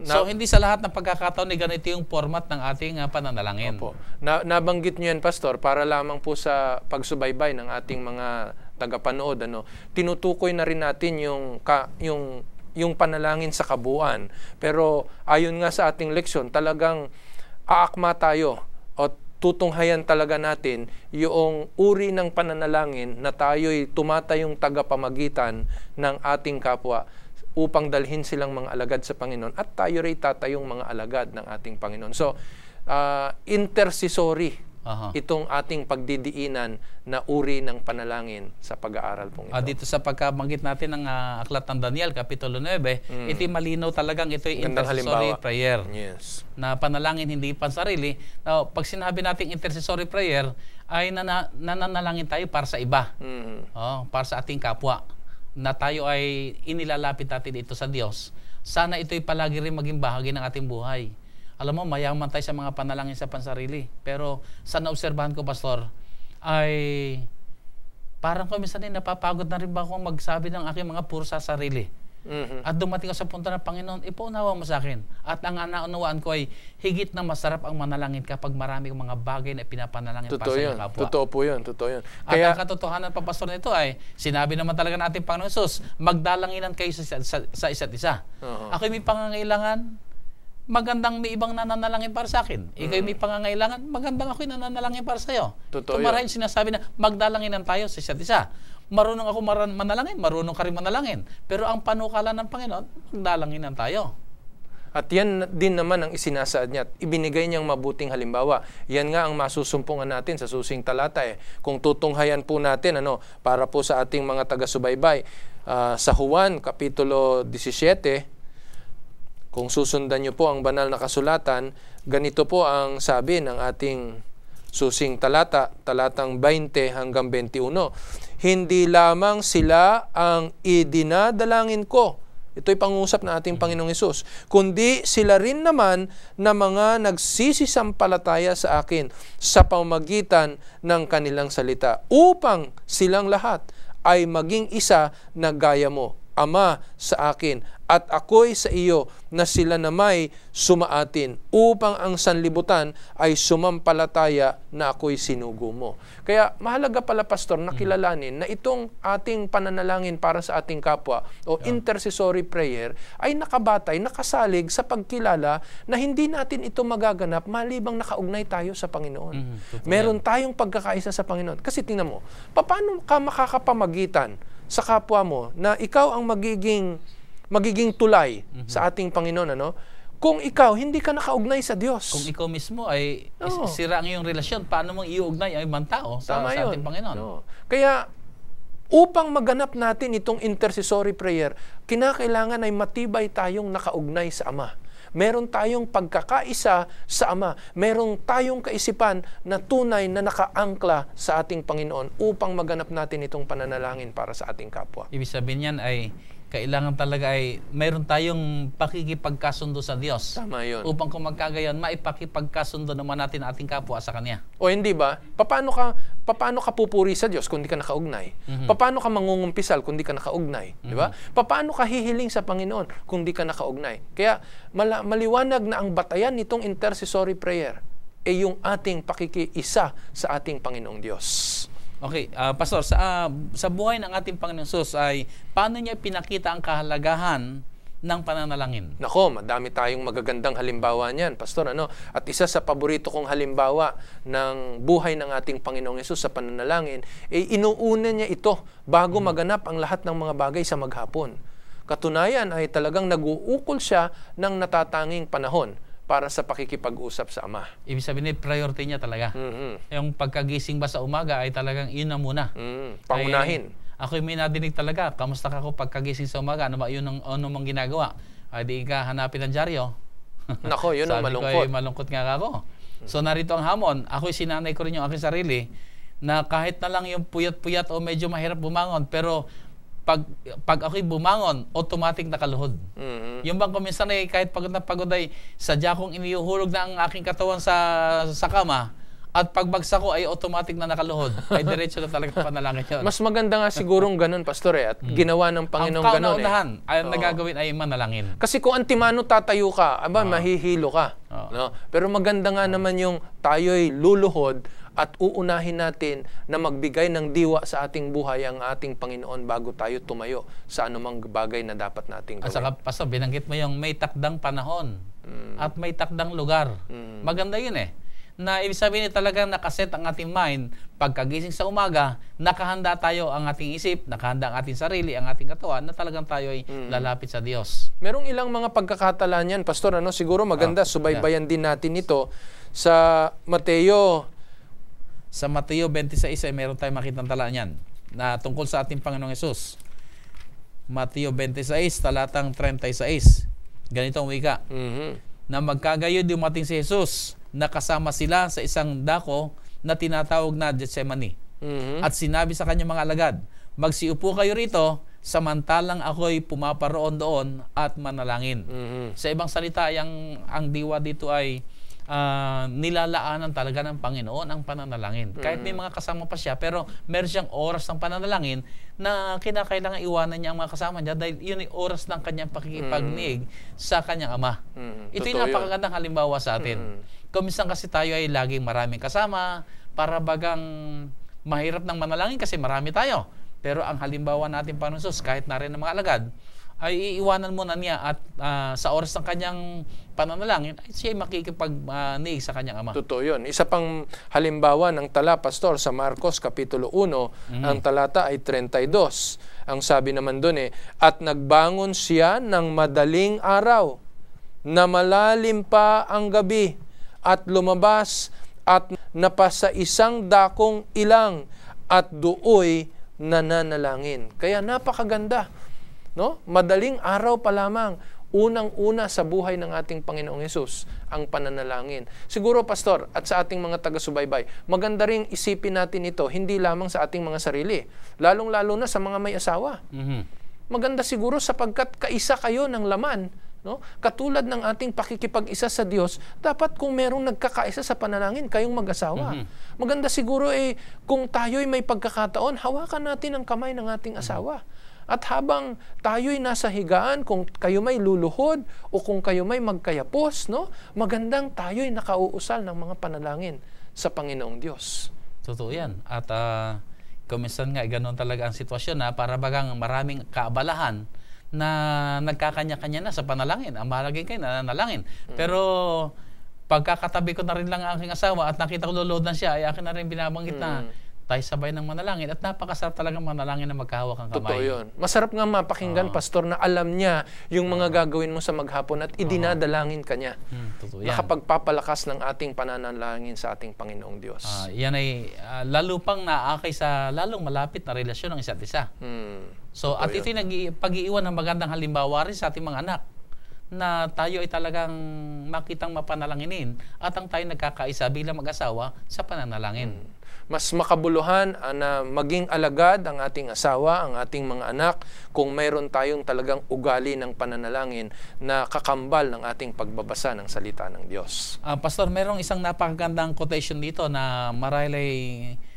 So hindi sa lahat ng pagkakataon ni ganito yung format ng ating pananalangin. Opo. Nabanggit niyo yan, Pastor, para lamang po sa pagsubaybay ng ating mga tagapanood. Tinutukoy na rin natin yung panalangin sa kabuuan. Pero ayon nga sa ating leksyon, talagang aakma tayo o tutunghayan talaga natin yung uri ng pananalangin na tayo'y tumatayong tagapamagitan ng ating kapwa upang dalhin silang mga alagad sa Panginoon at tayo rin tatayong mga alagad ng ating Panginoon. So, intercessory Aha. itong ating pagdidiinan na uri ng panalangin sa pag-aaral pong ito. Dito sa pagkabanggit natin ng Aklat ng Daniel, Kapitulo 9, ito'y malinaw talagang ito'y Gandang intercessory halimbawa. prayer. Yes. Na panalangin hindi pansarili. Now, pag sinabi nating intercessory prayer, ay nananalangin tayo para sa iba. Para sa ating kapwa. Na tayo ay inilalapit natin dito sa Diyos. Sana ito'y palagi rin maging bahagi ng ating buhay. Alam mo, mayaman tayo sa mga panalangin sa pansarili. Pero sa naobserbahan ko, Pastor, ay parang kung minsan napapagod na rin ba akong magsabi ng aking mga puro sa sarili. At dumating ako sa punto ng Panginoon, ipaunawa mo sa akin. At ang naunawaan ko ay higit na masarap ang manalangin kapag marami mga bagay na pinapanalangin para sa iyong kapwa. Totoo po yun. Totoo yun. At ang katotohanan pa, Pastor, nito ay sinabi naman talaga natin Panginoon Jesus, magdalanginan kayo sa isa't isa. Ako'y may pangangailangan, magandang may ibang nananalangin para sa akin. Ikaw may pangangailangan, magandang ako'y nananalangin para sa iyo. Tumarahin sinasabi na magdalanginan tayo sa isa't isa. Marunong ako manalangin, marunong ka rin manalangin. Pero ang panukala ng Panginoon, magdalanginan tayo. At yan din naman ang isinasaad niya at ibinigay niyang mabuting halimbawa. Yan nga ang masusumpungan natin sa susing talata. Kung tutunghayan po natin para po sa ating mga taga-subaybay, sa Juan, Kapitulo 17, kung susundan niyo po ang banal na kasulatan, ganito po ang sabi ng ating susing talata, talatang 20 hanggang 21. Hindi lamang sila ang idinadalangin ko. Ito'y pangusap ng ating Panginoong Hesus. Kundi sila rin naman na mga nagsisisampalataya sa akin sa pamamagitan ng kanilang salita, upang silang lahat ay maging isa na gaya mo, Ama, sa akin, at ako'y sa iyo, na sila na may sumaatin, upang ang sanlibutan ay sumampalataya na ako'y sinugo mo. Kaya mahalaga pala, Pastor, na kilalanin na itong ating pananalangin para sa ating kapwa o intercessory prayer ay nakabatay, nakasalig sa pagkilala na hindi natin ito magaganap malibang nakaugnay tayo sa Panginoon. Meron tayong pagkakaisa sa Panginoon. Kasi tingnan mo, paano ka makakapamagitan sa kapwa mo na ikaw ang magiging tulay sa ating Panginoon, kung ikaw hindi ka nakaugnay sa Diyos? Kung ikaw mismo ay sira ang iyong relasyon, paano mong iugnay ang ibang tao sa ating Panginoon? Kaya upang maganap natin itong intercessory prayer, kinakailangan ay matibay tayong nakaugnay sa Ama. Meron tayong pagkakaisa sa Ama. Meron tayong kaisipan na tunay na nakaangkla sa ating Panginoon upang maganap natin itong pananalangin para sa ating kapwa. Ibig sabihin yan ay kailangan talaga ay meron tayong pakikipagkasundo sa Diyos. Tama yun. Upang kung magkagayon, maipakipagkasundo naman natin ating kapwa sa Kanya. O hindi ba? Paano ka pupuri sa Diyos kung di ka nakaugnay? Paano ka mangungumpisal kung di ka nakaugnay? Di ba? Paano ka hihiling sa Panginoon kung di ka nakaugnay? Kaya maliwanag na ang batayan nitong intercessory prayer ay yung ating pakikiisa sa ating Panginoong Diyos. Okay, Pastor, sa buhay ng ating Panginoong Hesus ay paano niya pinakita ang kahalagahan ng pananalangin? Nako, madami tayong magagandang halimbawa niyan, Pastor. At isa sa paborito kong halimbawa ng buhay ng ating Panginoong Hesus sa pananalangin, inuuna niya ito bago maganap ang lahat ng mga bagay sa maghapon. Katunayan ay talagang nag-uukol siya ng natatanging panahon para sa pakikipag-usap sa Ama. Ibig sabihin, priority niya talaga. Yung pagkagising ba sa umaga ay talagang yun na muna. Pangunahin. Ako'y may nadinig talaga, kamusta ka ko pagkagising sa umaga? Ano ba yun ano mong ginagawa? Ay di ka hanapin ng dyaryo. Nako, yun ang malungkot. Sabi ko ay malungkot nga ako. So narito ang hamon. Ako'y sinanay ko rin yung aking sarili na kahit na lang yung puyat-puyat o medyo mahirap bumangon, pero pag ako'y bumangon, automatic nakaluhod. Yung bang kuminsan ay kahit pagod na pagod ay sadya kong iniuhulog na ang aking katawan sa kama, at pagbagsak ko ay automatic na nakaluhod. Ay diretso na talaga panalangin yun. Mas maganda nga sigurong ganun, Pastor, at ginawa ng Panginoong ganun. Ang kauna-unahan ay nagagawin ay manalangin. Kasi kung antimano tatayo ka, mahihilo ka. Pero maganda nga naman yung tayo'y luluhod at uunahin natin na magbigay ng diwa sa ating buhay ang ating Panginoon bago tayo tumayo sa anumang bagay na dapat nating gawin. At saka, Pastor, binanggit mo yung may takdang panahon at may takdang lugar. Maganda yun na ibig sabihin talagang nakaset ang ating mind, pagkagising sa umaga, nakahanda tayo ang ating isip, nakahanda ang ating sarili, ang ating katawan, na talagang tayo ay lalapit sa Diyos. Merong ilang mga pagkakatalan yan, Pastor, siguro maganda, subaybayan din natin ito sa Mateo Sa Mateo 26 ay meron tayong makitang tala niyan na tungkol sa ating Panginoong Hesus. Mateo 26, talatang 36. Ganito ang wika. Na magkagayon dumating si Jesus, nakasama sila sa isang dako na tinatawag na Gethsemane. At sinabi sa kanyang mga alagad, magsiupo kayo rito, samantalang ako'y pumaparoon doon at manalangin. Sa ibang salita, ang diwa dito ay nilalaanan talaga ng Panginoon ang pananalangin. Kahit may mga kasama pa siya, pero meron siyang oras ng pananalangin na kinakailangan iwanan niya ang mga kasama niya dahil yun ay oras ng kanyang pakikipagniig sa kanyang Ama. Ito yung napakagandang halimbawa sa atin. Kung minsan kasi tayo ay laging maraming kasama, para bagang mahirap ng manalangin kasi marami tayo. Pero ang halimbawa natin Panginoon Hesus, kahit na rin ng mga alagad, ay iiwanan muna niya at sa oras ng kanyang pananalangin, ay siya ay makikipagniig sa kanyang Ama. Totoo yun. Isa pang halimbawa ng tala, Pastor, sa Marcos Kapitulo 1, ang talata ay 32. Ang sabi naman doon at nagbangon siya ng madaling araw, na malalim pa ang gabi, at lumabas at napasa isang dakong ilang, at dooy nananalangin. Kaya napakaganda. No? Madaling araw pa lamang, unang-una sa buhay ng ating Panginoong Hesus, ang pananalangin. Siguro, Pastor, at sa ating mga taga-subaybay, maganda ring isipin natin ito, hindi lamang sa ating mga sarili, lalong-lalo na sa mga may asawa. Maganda siguro sapagkat kaisa kayo ng laman. No? Katulad ng ating pakikipag-isa sa Diyos, dapat kung merong nagkakaisa sa panalangin, kayong mag-asawa. Maganda siguro kung tayo'y may pagkakataon, hawakan natin ang kamay ng ating asawa. At habang tayo'y nasa higaan, kung kayo may luluhod o kung kayo may magkayapos, no? Magandang tayo'y nakauusal ng mga panalangin sa Panginoong Diyos. Totoo yan. At kuminsan nga, ganoon talaga ang sitwasyon na para bagang maraming kaabalahan na nagkakanya-kanya na sa panalangin. Ang mahalagay kayo, nananalangin. Pero pagkakatabi ko na rin lang ang aking asawa at nakita ko luluhod na siya, ay akin na rin binabanggit na tayo sabay ng manalangin at napakasarap talagang manalangin na magkahawak ang kamay. Totoo yun. Masarap nga mapakinggan, Pastor, na alam niya yung mga gagawin mo sa maghapon at idinadalangin ka niya. Totoo yan. Nakapagpapalakas ng ating pananalangin sa ating Panginoong Diyos. Yan ay lalo pang naakay sa lalong malapit na relasyon ng isa't isa. So, at ito'y pag-iiwan ng magandang halimbawa rin sa ating mga anak na tayo ay talagang makitang mapanalanginin at ang tayo nagkakaisa bilang mag-asawa sa pananalangin. Mas makabuluhan na maging alagad ang ating asawa, ang ating mga anak, kung mayroon tayong talagang ugali ng pananalangin na kakambal ng ating pagbabasa ng salita ng Diyos. Pastor, mayroong isang napakagandang quotation dito na marahil ay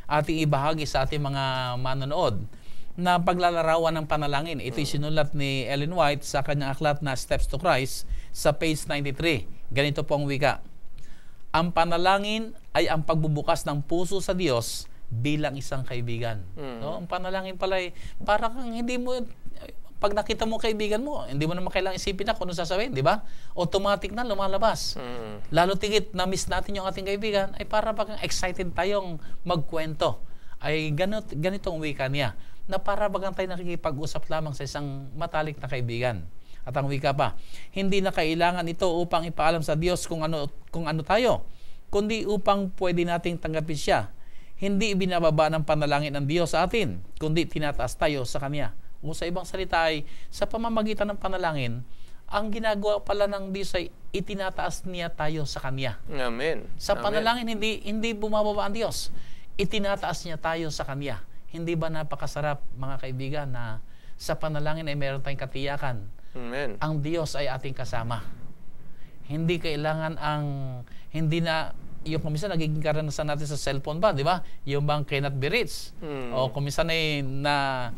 ating ibahagi sa ating mga manonood na paglalarawan ng panalangin. Ito'y sinulat ni Ellen White sa kanyang aklat na Steps to Christ sa page 93. Ganito po ang wika. Ang panalangin ay ang pagbubukas ng puso sa Diyos bilang isang kaibigan. No? Ang panalangin pala ay para kang hindi mo, pag nakita mo kaibigan mo, hindi mo naman kailangang isipin na kung ano sasabihin, di ba? Automatic na lumalabas. Lalo tigit na miss natin yung ating kaibigan, ay para bang excited tayong magkwento. Ay ganitong wika niya, na para bagang tayo nakikipag-usap lamang sa isang matalik na kaibigan. At ang wika pa, hindi na kailangan ito upang ipaalam sa Diyos kung ano tayo, kundi upang pwede nating tanggapin siya. Hindi ibinababa ng panalangin ng Diyos sa atin, kundi tinataas tayo sa Kanya. O sa ibang salita ay, sa pamamagitan ng panalangin, ang ginagawa pala ng Diyos ay itinataas niya tayo sa Kanya. Amen. Sa panalangin, hindi bumababa ang Diyos. Itinataas niya tayo sa Kanya. Hindi ba napakasarap, mga kaibigan, na sa panalangin ay meron tayong katiyakan? Amen. Ang Diyos ay ating kasama. Hindi kailangan hindi na, yung kumisan nagiging karanasan natin sa cellphone ba, di ba? Yung bang cannot be reached. O kumisan ay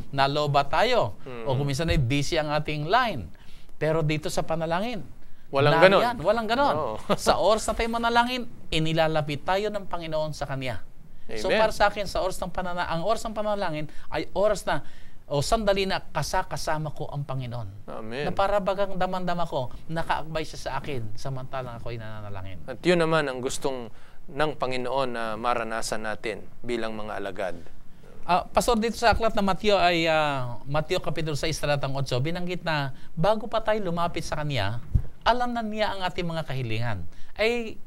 naloba tayo. O kumisan ay busy ang ating line. Pero dito sa panalangin, walang ganon. Walang ganon. Sa oras na tayo manalangin, inilalapit tayo ng Panginoon sa Kanya. Amen. So para sa akin, ang oras ng panalangin ay oras na sandali na kasama ko ang Panginoon. Amen. Na para bagang damang-dama ko, nakaakbay siya sa akin samantalang ako'y nananalangin. At yun naman ang gustong ng Panginoon na maranasan natin bilang mga alagad. Pastor, dito sa aklat na Mateo ay Mateo Kapitulo 6, talatang 8, binanggit na bago pa tayo lumapit sa Kanya, alam na niya ang ating mga kahilingan. Ay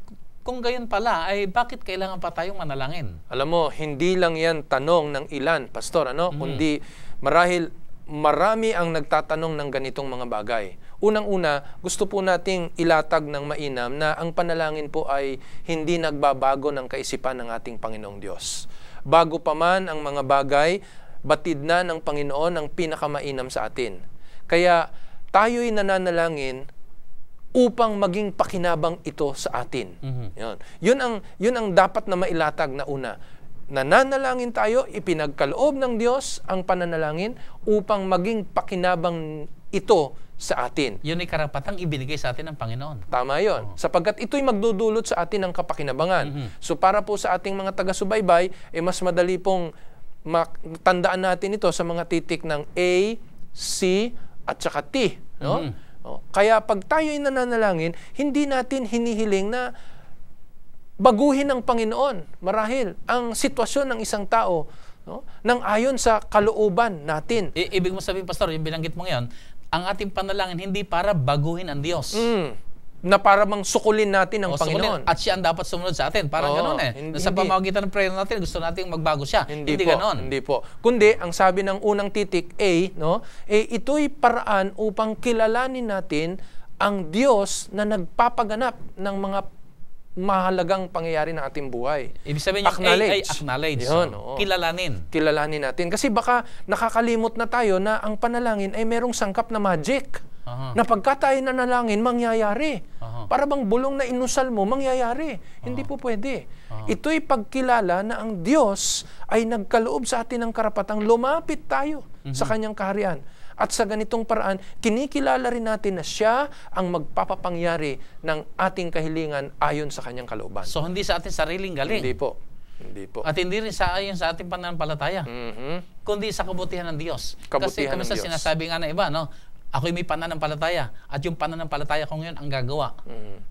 kung gayon pala, ay bakit kailangan pa tayong manalangin? Alam mo, hindi lang yan tanong ng ilan, Pastor, kundi marahil marami ang nagtatanong ng ganitong mga bagay. Unang-una, gusto po nating ilatag ng mainam na ang panalangin po ay hindi nagbabago ng kaisipan ng ating Panginoong Diyos. Bago pa man ang mga bagay, batid na ng Panginoon ang pinakamainam sa atin. Kaya tayo'y nananalangin upang maging pakinabang ito sa atin. Yun ang dapat na mailatag na una. Nananalangin tayo, ipinagkaloob ng Diyos ang pananalangin upang maging pakinabang ito sa atin. Yun ay karapatang ibinigay sa atin ng Panginoon. Tama yun. Sapagkat ito'y magdudulot sa atin ng kapakinabangan. So para po sa ating mga taga-subaybay, mas madali pong tandaan natin ito sa mga titik ng A, C, at saka T. Kaya pag tayo'y nananalangin, hindi natin hinihiling na baguhin ng Panginoon marahil ang sitwasyon ng isang tao nang ayon sa kalooban natin. Ibig mo sabihin, Pastor, yung binanggit mo ngayon, ang ating panalangin hindi para baguhin ang Diyos. Na para bang sukulin natin ang Panginoon. At siya ang dapat sumunod sa atin. Parang gano'n sa pamamagitan ng prayer natin, gusto nating magbago siya. Hindi gano'n. Hindi po. Kundi, ang sabi ng unang titik, A, ito'y paraan upang kilalanin natin ang Diyos na nagpapaganap ng mga mahalagang pangyayari ng ating buhay. Ibig sabihin yung acknowledge. Acknowledge. Yun, kilalanin. Kilalanin natin. Kasi baka nakakalimot na tayo na ang panalangin ay merong sangkap na magic. Na pagka tayo nanalangin, mangyayari. Para bang bulong na inusal mo, mangyayari. Hindi po pwede. Ito'y pagkilala na ang Diyos ay nagkaloob sa atin ng karapatang lumapit tayo sa Kanyang kaharian. At sa ganitong paraan, kinikilala rin natin na siya ang magpapapangyari ng ating kahilingan ayon sa Kanyang kalooban. So hindi sa ating sariling galing. Hindi po. Hindi po. At hindi rin ayon sa ating pananampalataya. Kundi sa kabutihan ng Diyos. Kasi kami sa sinasabi nga ng iba, ako'y may pananampalataya at yung pananampalataya ko ngayon ang gagawa.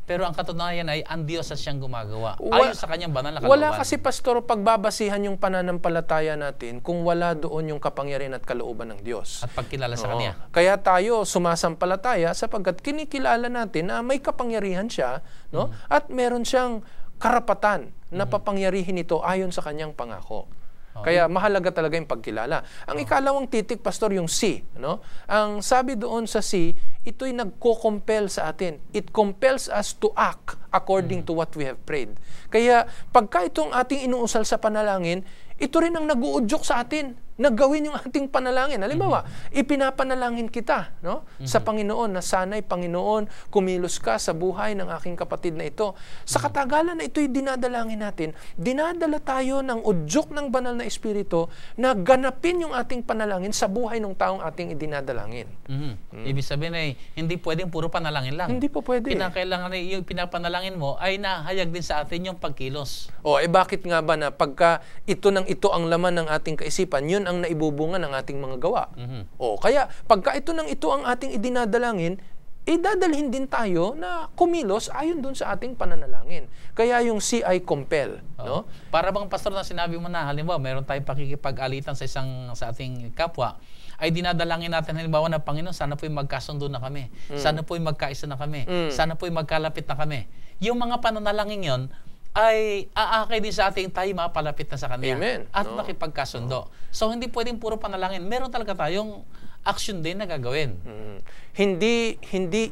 Pero ang katunayan ay ang Diyos at siyang gumagawa. Ayon sa kanyang banal na kalooban. Wala kasi, Pastor, pagbabasihan yung pananampalataya natin kung wala doon yung kapangyarihan at kalooban ng Diyos. At pagkilala sa Kanya. Kaya tayo sumasampalataya sapagkat kinikilala natin na may kapangyarihan siya, at meron siyang karapatan na papangyarihin ito ayon sa kanyang pangako. Kaya mahalaga talaga yung pagkilala. Ang ikalawang titik, Pastor, yung C. Ang sabi doon sa C, ito'y nagko-compel sa atin. It compels us to act according to what we have prayed. Kaya pagka itong ating inuusal sa panalangin, ito rin ang nag-uudyok sa atin na gawin yung ating panalangin. Halimbawa, ipinapanalangin kita sa Panginoon na sana'y Panginoon, kumilos ka sa buhay ng aking kapatid na ito. Sa katagalan na ito'y dinadalangin natin, dinadala tayo ng udyok ng banal na Espiritu na ganapin yung ating panalangin sa buhay ng taong ating idinadalangin. Ibig sabihin ay hindi pwedeng puro panalangin lang. Hindi po pwede. Pinakailangan yung pinapanalangin mo ay nahayag din sa atin yung pagkilos. Bakit nga ba na pagka ito ang laman ng ating kaisipan, yun ang naibubunga ng ating mga gawa. Kaya pagka ito ang ating idinadalangin, dadalhin din tayo na kumilos ayon dun sa ating pananalangin. Kaya yung C ay compel. Para bang, Pastor, na sinabi mo na, halimbawa, meron tayong pakikipag-alitan sa ating kapwa, ay dinadalangin natin halimbawa na, Panginoon, sana po'y magkasundo na kami. Sana po'y magkaisa na kami. Sana po'y magkalapit na kami. Yung mga pananalangin yon ay aakay din sa ating tayo mapalapit na sa Kanya. Amen. At makipagkasundo. So, hindi pwedeng puro panalangin. Meron talaga tayong action din na gagawin. Hindi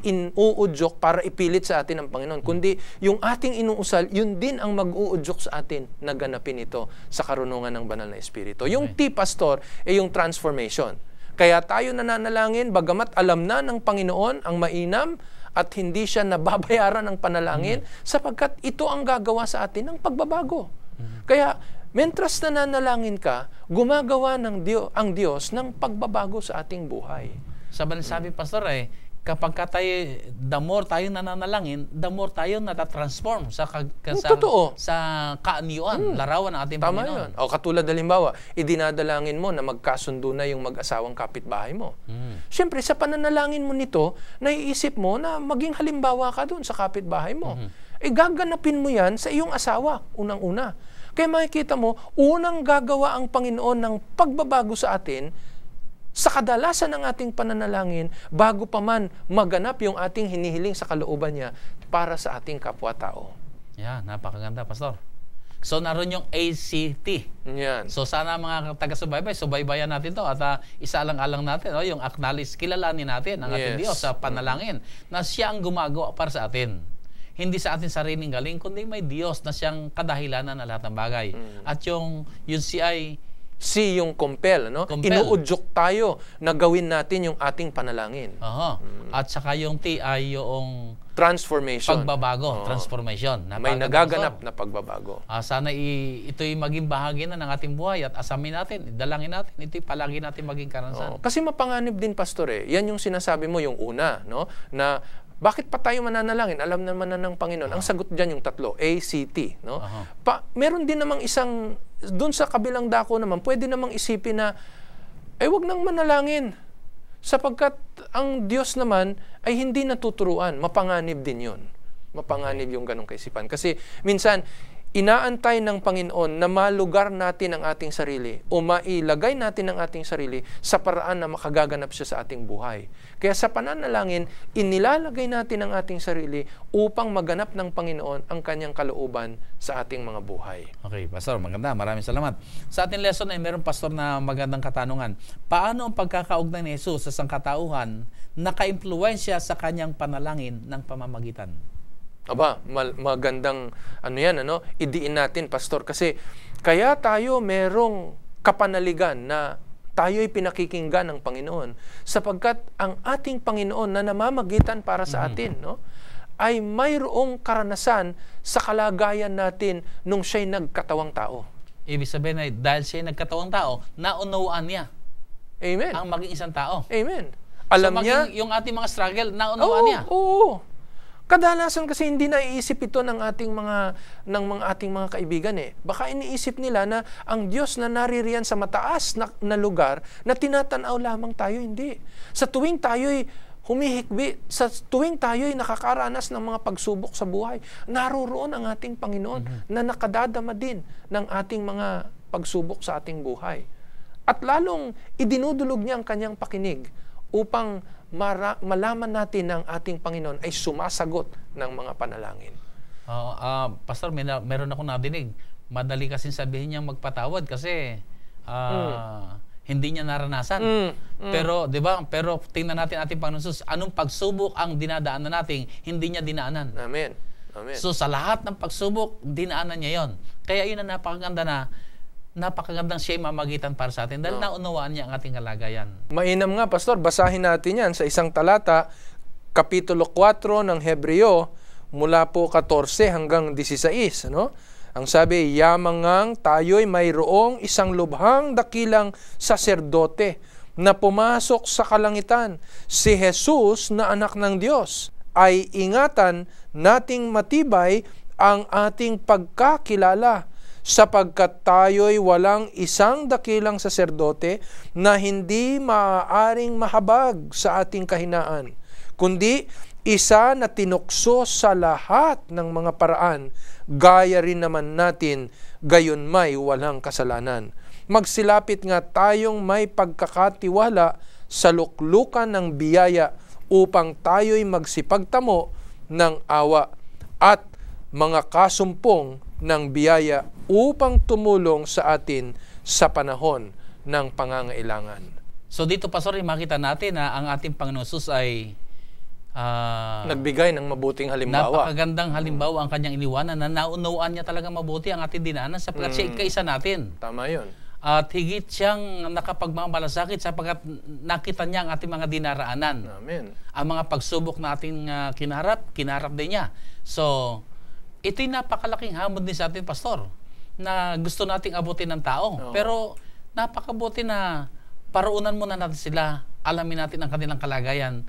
inuudyok para ipilit sa atin ang Panginoon, kundi yung ating inuusal, yun din ang mag-uudyok sa atin na ganapin ito sa karunungan ng banal na Espiritu. Yung T, Pastor, ay yung transformation. Kaya tayo nananalangin, bagamat alam na ng Panginoon ang mainam, at hindi siya nababayaran ng panalangin sapagkat ito ang gagawa sa atin ng pagbabago. Kaya, mentras nananalangin ka, gumagawa ang Diyos ng pagbabago sa ating buhay. Sabi, Pastor, kapag the more tayo nananalangin, the more tayo natatransform sa kaanyuan, larawan ng ating Tama Panginoon. yun. Katulad halimbawa, idinadalangin mo na magkasundo na yung mag-asawang kapitbahay mo. Siyempre, sa pananalangin mo nito, naiisip mo na maging halimbawa ka doon sa kapitbahay mo. Gaganapin mo yan sa iyong asawa, unang-una. Kaya makikita mo, unang gagawa ang Panginoon ng pagbabago sa atin sa kadalasan ng ating pananalangin bago pa man maganap yung ating hinihiling sa kalooban niya para sa ating kapwa-tao. Yeah, napakaganda, Pastor. So, naroon yung ACT. Yan. So, sana mga taga-subaybay, subaybayan natin to at isalang-alang natin, yung acknowledge, kilalanin natin ang ating Diyos sa panalangin na siya ang gumagawa para sa atin. Hindi sa ating sariling galing, kundi may Diyos na siyang kadahilanan ng lahat ng bagay. At yung C ay C yung compel, no? Compel. Inuudyok tayo na gawin natin yung ating panalangin. At saka yung T ay yung Transformation. pagbabago, transformation. May nagaganap na pagbabago. Sana ito'y maging bahagi na ng ating buhay at asamin natin, dalangin natin, ito'y palagi natin maging karanasan. Kasi mapanganib din, Pastor, Yan yung sinasabi mo, yung una, no? Na bakit pa tayo mananalangin? Alam naman na ng Panginoon. Ang sagot dyan yung tatlo, A, C, T, no? Meron din namang isang, doon sa kabilang dako naman, pwede namang isipin na, wag nang manalangin. Sapagkat ang Diyos naman ay hindi natuturuan. Mapanganib din yun. Mapanganib yung ganong kaisipan. Kasi minsan, inaantay ng Panginoon na malugar natin ang ating sarili o mailagay natin ang ating sarili sa paraan na makagaganap siya sa ating buhay. Kaya sa pananalangin, inilalagay natin ang ating sarili upang maganap ng Panginoon ang kanyang kalooban sa ating mga buhay. Okay, Pastor, maganda. Maraming salamat. Sa ating lesson ay meron, Pastor, na magandang katanungan. Paano ang pagkakaugnay ni Jesus sa sangkatauhan naka-impluwensya sa kanyang panalangin ng pamamagitan? Magandang idiin natin, Pastor, kasi kaya tayo merong kapanaligan na tayo'y pinakikinggan ng Panginoon sapagkat ang ating Panginoon na namamagitan para sa atin, ay mayroong karanasan sa kalagayan natin nung siya'y nagkatawang tao. Ibig sabihin ay dahil siya'y nagkatawang tao, naunawaan niya. Amen. Ang maging isang tao. Amen. Alam niya, yung ating mga struggle, naunawaan niya. Oo. Kadalasan kasi hindi naiisip ito ng ating mga kaibigan Baka iniisip nila na ang Diyos na naririyan sa mataas na lugar na tinatanaw lamang tayo, hindi. Sa tuwing tayo'y humihikbi, sa tuwing tayo'y nakakaranas ng mga pagsubok sa buhay, naroroon ang ating Panginoon na nakadadama din ng ating mga pagsubok sa ating buhay. At lalong idinudulog niya ang kanyang pakinig upang malaman natin ng ating Panginoon ay sumasagot ng mga panalangin. Pastor, meron akong nadinig. Madali kasi sabihin niyang magpatawad kasi hindi niya naranasan. Pero, di ba? Pero tingnan natin ating Panginoon Jesus, anong pagsubok ang dinadaanan natin, hindi niya dinaanan. Amen. Amen. So sa lahat ng pagsubok, dinaanan niya yon. Kaya yun ang napakagandang siya mamagitan para sa atin dahil naunawaan niya ang ating kalagayan. Mainam nga, Pastor, basahin natin yan sa isang talata, Kapitulo 4 ng Hebreo, mula po 14 hanggang 16. Ang sabi, yamangang tayo'y mayroong isang lubhang dakilang saserdote na pumasok sa kalangitan, si Jesus na anak ng Diyos, ay ingatan nating matibay ang ating pagkakilala sapagkat tayo'y walang isang dakilang saserdote na hindi maaaring mahabag sa ating kahinaan, kundi isa na tinukso sa lahat ng mga paraan, gaya rin naman natin, gayon may walang kasalanan. Magsilapit nga tayong may pagkakatiwala sa luklukan ng biyaya upang tayo'y magsipagtamo ng awa at mga kasumpong ng biyaya upang tumulong sa atin sa panahon ng pangangailangan. So dito, Pastor, makita natin na ang ating Panginoon Jesus ay nagbigay ng mabuting halimbawa. Napakagandang halimbawa ang kanyang iniwanan na naunawaan niya talaga mabuti ang ating dinaanan sapagkat siya kaisa natin. Tama yun. At higit siyang nakapagmamalasakit sapagkat nakita niya ang ating mga dinaraanan. Amen. Ang mga pagsubok na ating kinarap din niya. So, ito'y napakalaking hamon din sa atin, Pastor, na gusto nating abutin ng tao. Pero napakabuti na paruunan muna natin sila, alamin natin ang kanilang kalagayan.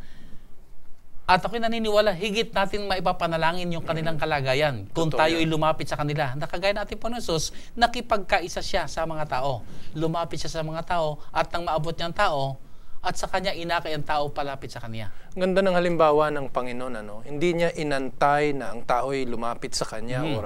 At ako'y naniniwala, higit natin maipapanalangin yung kanilang kalagayan kung tayo'y lumapit sa kanila. Nakagaya natin po ng Jesus, nakipagkaisa siya sa mga tao. Lumapit siya sa mga tao at nang maabot niyang tao, at sa kanya inakay ang tao palapit sa kanya. Ganda ng halimbawa ng Panginoon. Hindi niya inantay na ang tao'y lumapit sa kanya or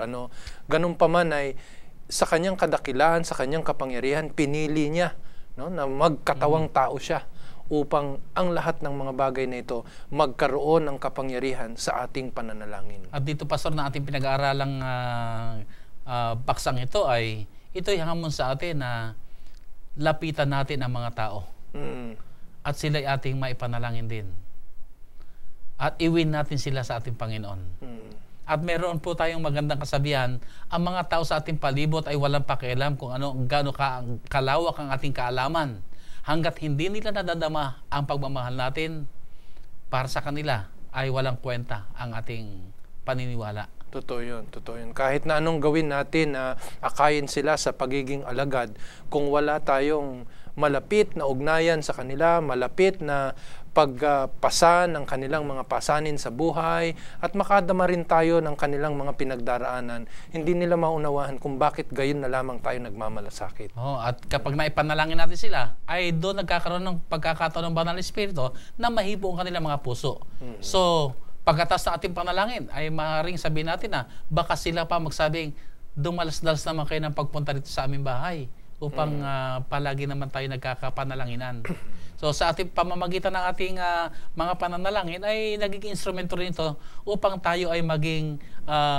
ganun pa man ay sa kanyang kadakilaan, sa kanyang kapangyarihan, pinili niya na magkatawang tao siya upang ang lahat ng mga bagay na ito magkaroon ng kapangyarihan sa ating pananalangin. At dito, Pastor, na ating pinag-aaralang baksang ito ay ito'y hamon sa atin na lapitan natin ang mga tao. At sila'y ating maipanalangin din. At iwin natin sila sa ating Panginoon. At meron po tayong magandang kasabihan, ang mga tao sa ating palibot ay walang pakialam kung gaano kalawak ang ating kaalaman. Hanggat hindi nila nadadama ang pagmamahal natin, para sa kanila ay walang kwenta ang ating paniniwala. Totoo yun, totoo yun. Kahit na anong gawin natin na akayin sila sa pagiging alagad, kung wala tayong malapit na ugnayan sa kanila, malapit na pagpasa ng kanilang mga pasanin sa buhay, at makadama rin tayo ng kanilang mga pinagdaraanan, hindi nila maunawahan kung bakit gayon na lamang tayo nagmamalasakit. At kapag naipanalangin natin sila, ay doon nagkakaroon ng pagkakataon ng Banal na Espiritu na mahipo ang kanilang mga puso. So, pagkatas ng ating panalangin, ay maaaring sabihin natin na baka sila pa magsabing, dumalas-dalas naman kayo ng pagpunta dito sa aming bahay upang palagi naman tayo nagkakapanalanginan. So sa ating pamamagitan ng ating mga pananalangin ay nagiging instrumento rin ito upang tayo ay maging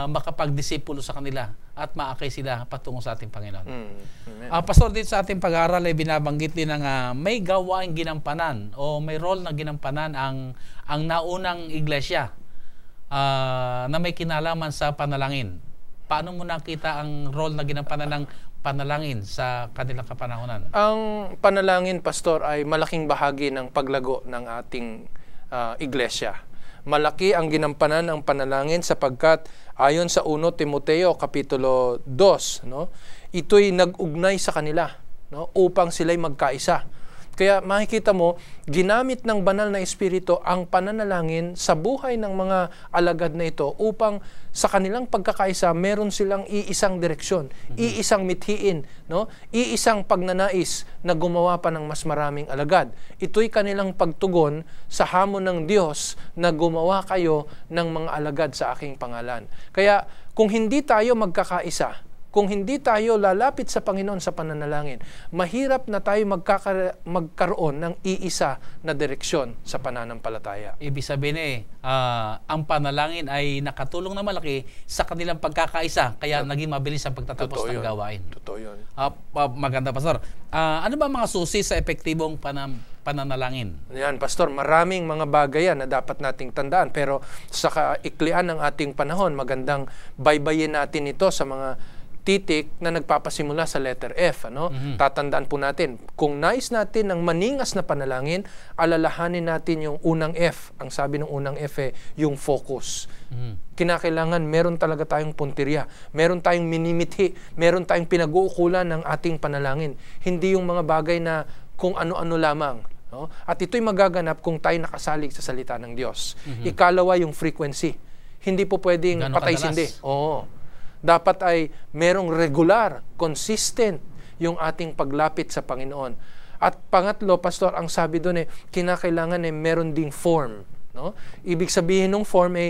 makapagdisipulo sa kanila at maakay sila patungo sa ating Panginoon. Pastor, dito sa ating pag-aaral ay binabanggit din ng may gawaing ginampanan o may role na ginampanan ang naunang iglesia na may kinalaman sa panalangin. Paano mo nakita ang role na ginampanan ng panalangin sa kanilang kapanahonan? Ang panalangin, Pastor, ay malaking bahagi ng paglago ng ating iglesia. Malaki ang ginampanan ng panalangin sapagkat ayon sa 1 Timoteo Kapitulo 2, no, ito'y nag-ugnay sa kanila, no, upang sila'y magkaisa. Kaya makikita mo, ginamit ng banal na Espiritu ang pananalangin sa buhay ng mga alagad na ito upang sa kanilang pagkakaisa, meron silang iisang direksyon, iisang mithiin, no? Iisang pagnanais na gumawa pa ng mas maraming alagad. Ito'y kanilang pagtugon sa hamon ng Diyos na gumawa kayo ng mga alagad sa aking pangalan. Kaya kung hindi tayo magkakaisa, kung hindi tayo lalapit sa Panginoon sa pananalangin, mahirap na tayo magkaroon ng iisa na direksyon sa pananampalataya. Ibig sabihin ang panalangin ay nakatulong na malaki sa kanilang pagkakaisa, kaya naging mabilis ang pagtatapos ng gawain. Totoo yun. Maganda, Pastor. Ano ba mga susi sa epektibong pananalangin? Yan, Pastor, maraming mga bagay yan na dapat nating tandaan, pero sa kaiklian ng ating panahon, magandang baybayin natin ito sa mga titik na nagpapasimula sa letter F. Tatandaan po natin, kung nais natin ng maningas na panalangin, alalahanin natin yung unang F. Ang sabi ng unang F yung focus. Kinakailangan meron talaga tayong punteriya, meron tayong minimithi, meron tayong pinag-uukulan ng ating panalangin. Hindi yung mga bagay na kung ano-ano lamang. No? At ito'y magaganap kung tayo nakasalig sa salita ng Diyos. Ikalawa, yung frequency. Hindi po pwedeng patay-sindi. Oo. Dapat ay merong regular, consistent yung ating paglapit sa Panginoon. At pangatlo, Pastor, ang sabi doon kinakailangan meron ding form. No? Ibig sabihin ng form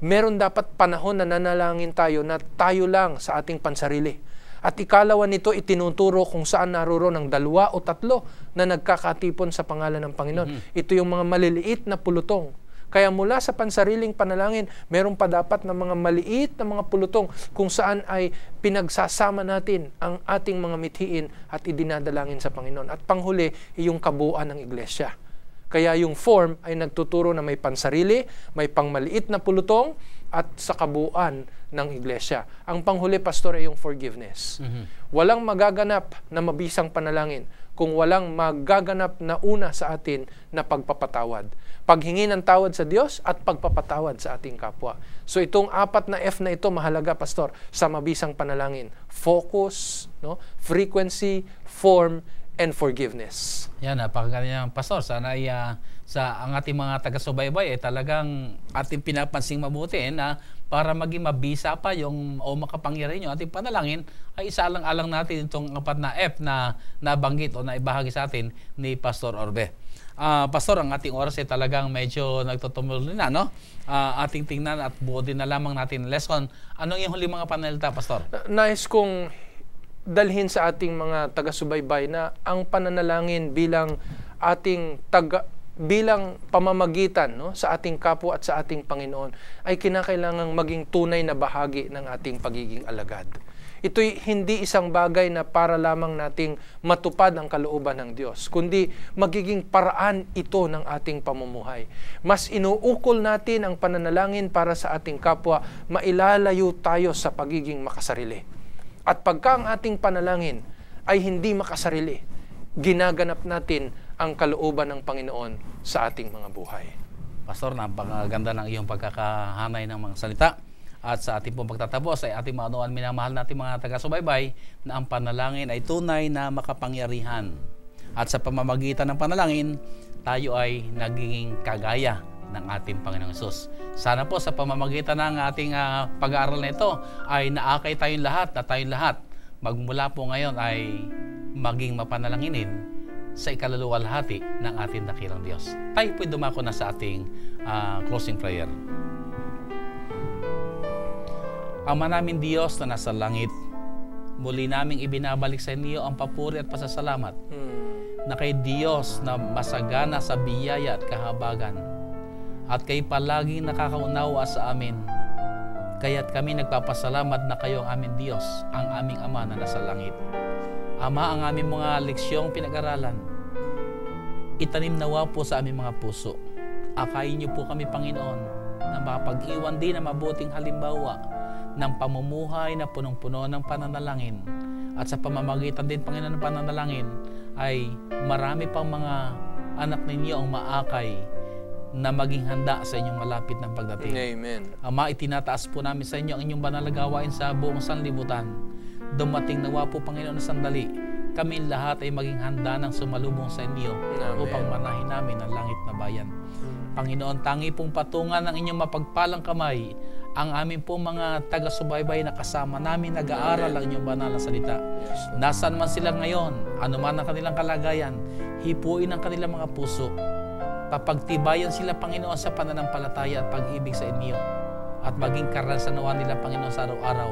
meron dapat panahon na nanalangin tayo na tayo lang sa ating pansarili. At ikalawa nito, itinuturo kung saan naroon ng 2 o 3 na nagkakatipon sa pangalan ng Panginoon. Ito yung mga maliliit na pulutong. Kaya mula sa pansariling panalangin, meron pa dapat na mga maliit na mga pulutong kung saan ay pinagsasama natin ang ating mga mithiin at idinadalangin sa Panginoon. At panghuli, yung kabuuan ng iglesia. Kaya yung form ay nagtuturo na may pansarili, may pangmaliit na pulutong, at sa kabuuan ng iglesia. Ang panghuli, Pastor, ay yung forgiveness. Walang magaganap na mabisang panalangin kung walang magaganap na una sa atin na pagpapatawad. Paghingi ng tawad sa Diyos at pagpapatawad sa ating kapwa. So itong 4 na F na ito mahalaga, Pastor, sa mabisang panalangin. Focus, no? Frequency, form, and forgiveness. Yan, napakaganda, Pastor. Sana ay sa ang ating mga taga-subaybay ay talagang ating pinapansing mabuti na para maging mabisa pa yung o makapangyarihan yung ating panalangin ay isaalang-alang natin itong 4 na F na nabanggit o naibahagi sa atin ni Pastor Orbe. Pastor, ang ating oras ay talagang medyo nagtutumulong na, no? Ating tingnan at buo din na lamang natin lesson. Anong yung huli mga panelita, Pastor? Nais kong dalhin sa ating mga taga-subaybay na ang pananalangin bilang ating bilang pamamagitan, no, sa ating kapwa at sa ating Panginoon, ay kinakailangang maging tunay na bahagi ng ating pagiging alagad. Ito'y hindi isang bagay na para lamang nating matupad ang kalooban ng Diyos, kundi magiging paraan ito ng ating pamumuhay. Mas inuukol natin ang pananalangin para sa ating kapwa, mailalayo tayo sa pagiging makasarili. At pagka ang ating panalangin ay hindi makasarili, ginaganap natin ang kalooban ng Panginoon sa ating mga buhay. Pastor, napakaganda ng iyong pagkakahanay ng mga salita. At sa ating pong pagtatapos ay ating maunawaan, minamahal natin mga taga-subaybay, na ang panalangin ay tunay na makapangyarihan. At sa pamamagitan ng panalangin, tayo ay nagiging kagaya ng ating Panginoong Hesus. Sana po sa pamamagitan ng ating pag-aaral na ito ay naakay tayong lahat, magmula po ngayon ay maging mapanalanginin sa ikaluluwalhati ng ating dakilang Diyos. Tayo po'y dumako na sa ating closing prayer. Ama namin Diyos na nasa langit, muli naming ibinabalik sa inyo ang papuri at pasasalamat na kay Diyos na masagana sa biyaya at kahabagan, at kay palaging nakakaunawa sa amin. Kaya't kami nagpapasalamat na kayo ang aming Diyos, ang aming Ama na nasa langit. Ama, ang aming mga leksyong pinag-aralan, itanim nawa po sa aming mga puso. Akayin niyo po kami, Panginoon, na makapag-iwan din ng mabuting halimbawa ng pamumuhay na punong-puno ng pananalangin. At sa pamamagitan din, Panginoon, ng pananalangin, ay marami pang mga anak ninyo ang maakay na maging handa sa inyong malapit ng pagdating. Amen. Ama, itinataas po namin sa inyo ang inyong banal na gawain sa buong sanlibutan. Dumating nawa po, Panginoon, na sandali, kami lahat ay maging handa ng sumalubong sa inyo. Amen. Upang manahin namin ang langit na bayan. Panginoon, tangi pong patungan ng inyong mapagpalang kamay ang aming po mga taga-subaybay na kasama namin nag-aaral ang inyong banal na salita. Nasaan man sila ngayon, anuman ang kanilang kalagayan, hipuin ang kanilang mga puso. Papagtibayan sila, Panginoon, sa pananampalataya at pag-ibig sa inyo. At maging karanasan nawa nila, Panginoon, sa araw-araw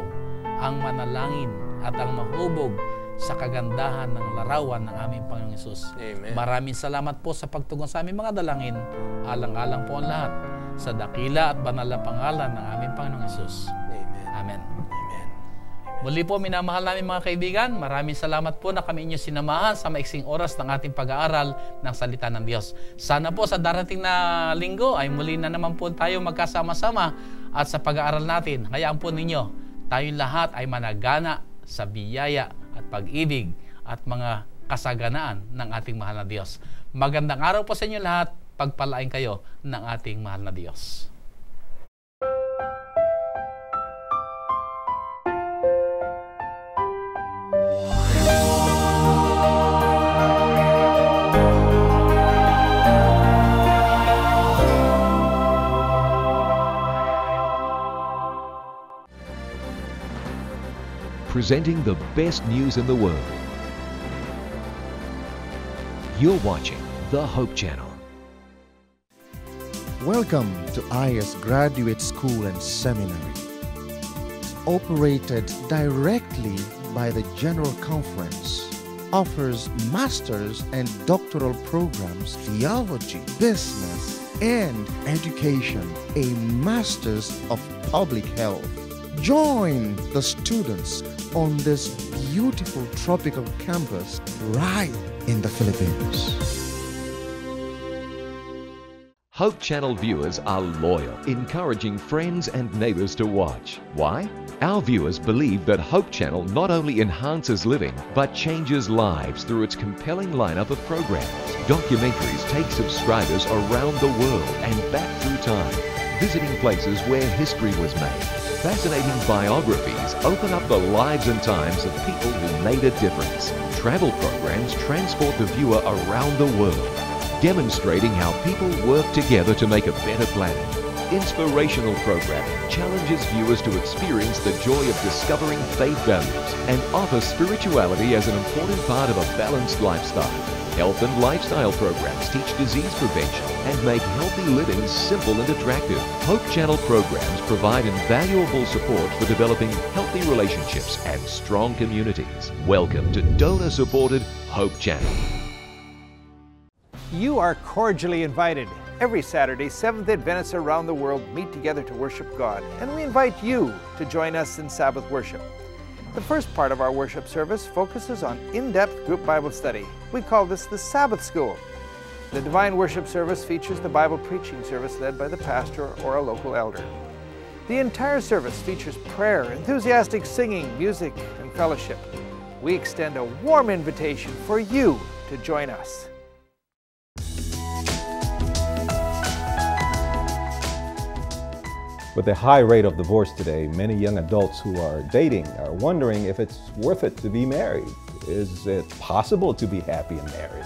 ang manalangin at ang mahubog sa kagandahan ng larawan ng aming Panginoong Hesus. Amen. Maraming salamat po sa pagtugon sa aming mga dalangin. Alang-alang po ang lahat sa dakila at banal na pangalan ng aming Panginoong Hesus. Amen. Amen. Amen. Muli po, minamahal namin mga kaibigan, maraming salamat po na kami inyo sinamahan sa maiksing oras ng ating pag-aaral ng salita ng Diyos. Sana po sa darating na linggo ay muli na naman po tayo magkasama-sama at sa pag-aaral natin. Hayaan po ninyo, tayong lahat ay managana sa biyaya at pag-ibig at mga kasaganaan ng ating mahal na Diyos. Magandang araw po sa inyo lahat. Pagpalain kayo ng ating mahal na Diyos. Presenting the best news in the world. You're watching the Hope Channel. Welcome to IS Graduate School and Seminary. Operated directly by the General Conference, offers master's and doctoral programs, theology, business, and education, a master's of public health. Join the students on this beautiful tropical campus right in the Philippines. Hope Channel viewers are loyal, encouraging friends and neighbors to watch. Why? Our viewers believe that Hope Channel not only enhances living, but changes lives through its compelling lineup of programs. Documentaries take subscribers around the world and back through time, visiting places where history was made. Fascinating biographies open up the lives and times of people who made a difference. Travel programs transport the viewer around the world, demonstrating how people work together to make a better planet. Inspirational programming challenges viewers to experience the joy of discovering faith values and offer spirituality as an important part of a balanced lifestyle. Health and lifestyle programs teach disease prevention and make healthy living simple and attractive. Hope Channel programs provide invaluable support for developing healthy relationships and strong communities. Welcome to donor-supported Hope Channel. You are cordially invited. Every Saturday, Seventh-day Adventists around the world meet together to worship God, and we invite you to join us in Sabbath worship. The first part of our worship service focuses on in-depth group Bible study. We call this the Sabbath School. The Divine Worship service features the Bible preaching service led by the pastor or a local elder. The entire service features prayer, enthusiastic singing, music, and fellowship. We extend a warm invitation for you to join us. With the high rate of divorce today, many young adults who are dating are wondering if it's worth it to be married. Is it possible to be happy in marriage?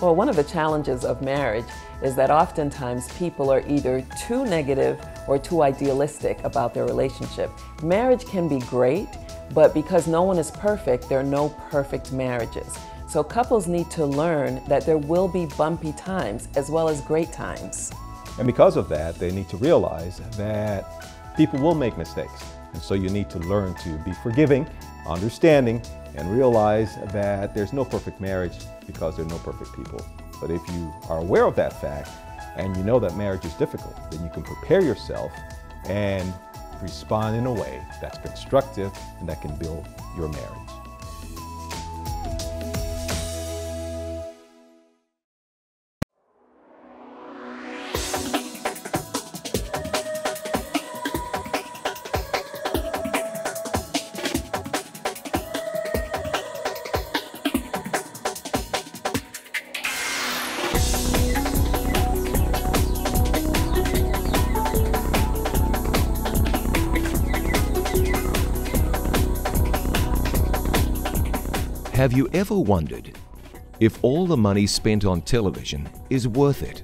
Well, one of the challenges of marriage is that oftentimes people are either too negative or too idealistic about their relationship. Marriage can be great, but because no one is perfect, there are no perfect marriages. So couples need to learn that there will be bumpy times as well as great times. And because of that, they need to realize that people will make mistakes. And so you need to learn to be forgiving, understanding, and realize that there's no perfect marriage because there are no perfect people. But if you are aware of that fact and you know that marriage is difficult, then you can prepare yourself and respond in a way that's constructive and that can build your marriage. Have you ever wondered if all the money spent on television is worth it?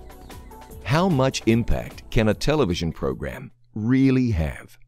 How much impact can a television program really have?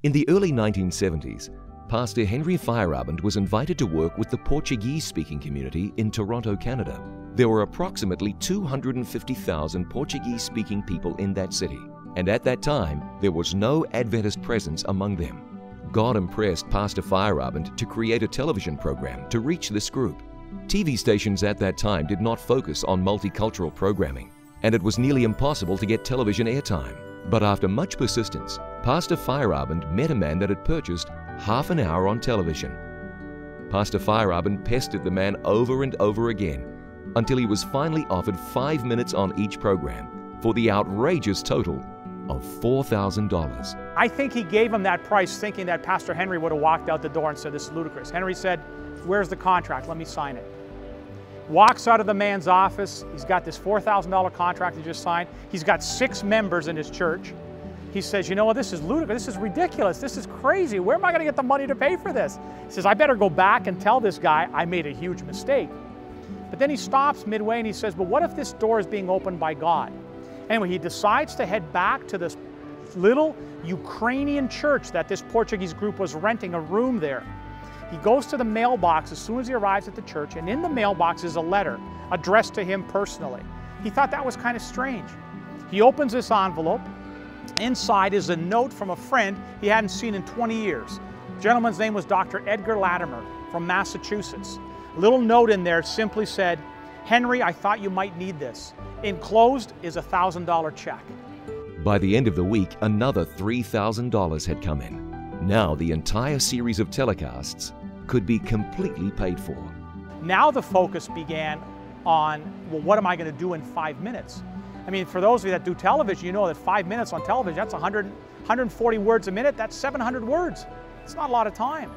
In the early 1970s, Pastor Henry Feyerabend was invited to work with the Portuguese-speaking community in Toronto, Canada. There were approximately 250,000 Portuguese-speaking people in that city, and at that time, there was no Adventist presence among them. God impressed Pastor Feyerabend to create a television program to reach this group. TV stations at that time did not focus on multicultural programming, and it was nearly impossible to get television airtime. But after much persistence, Pastor Feyerabend met a man that had purchased half an hour on television. Pastor Feyerabend pestered the man over and over again until he was finally offered 5 minutes on each program for the outrageous total of $4,000. I think he gave him that price thinking that Pastor Henry would have walked out the door and said, "This is ludicrous." Henry said, "Where's the contract? Let me sign it." Walks out of the man's office. He's got this $4,000 contract he just signed. He's got 6 members in his church. He says, "You know what, this is ludicrous, this is ridiculous, this is crazy. Where am I gonna get the money to pay for this?" He says, "I better go back and tell this guy I made a huge mistake." But then he stops midway and he says, "But what if this door is being opened by God?" Anyway, he decides to head back to this little Ukrainian church that this Portuguese group was renting a room there. He goes to the mailbox as soon as he arrives at the church, and in the mailbox is a letter addressed to him personally. He thought that was kind of strange. He opens this envelope. Inside is a note from a friend he hadn't seen in 20 years. The gentleman's name was Dr. Edgar Latimer from Massachusetts. A little note in there simply said, "Henry, I thought you might need this." Enclosed is a $1,000 check. By the end of the week, another $3,000 had come in. Now the entire series of telecasts could be completely paid for. Now the focus began on, well, what am I going to do in 5 minutes? I mean, for those of you that do television, you know that 5 minutes on television, that's 140 words a minute, that's 700 words. It's not a lot of time.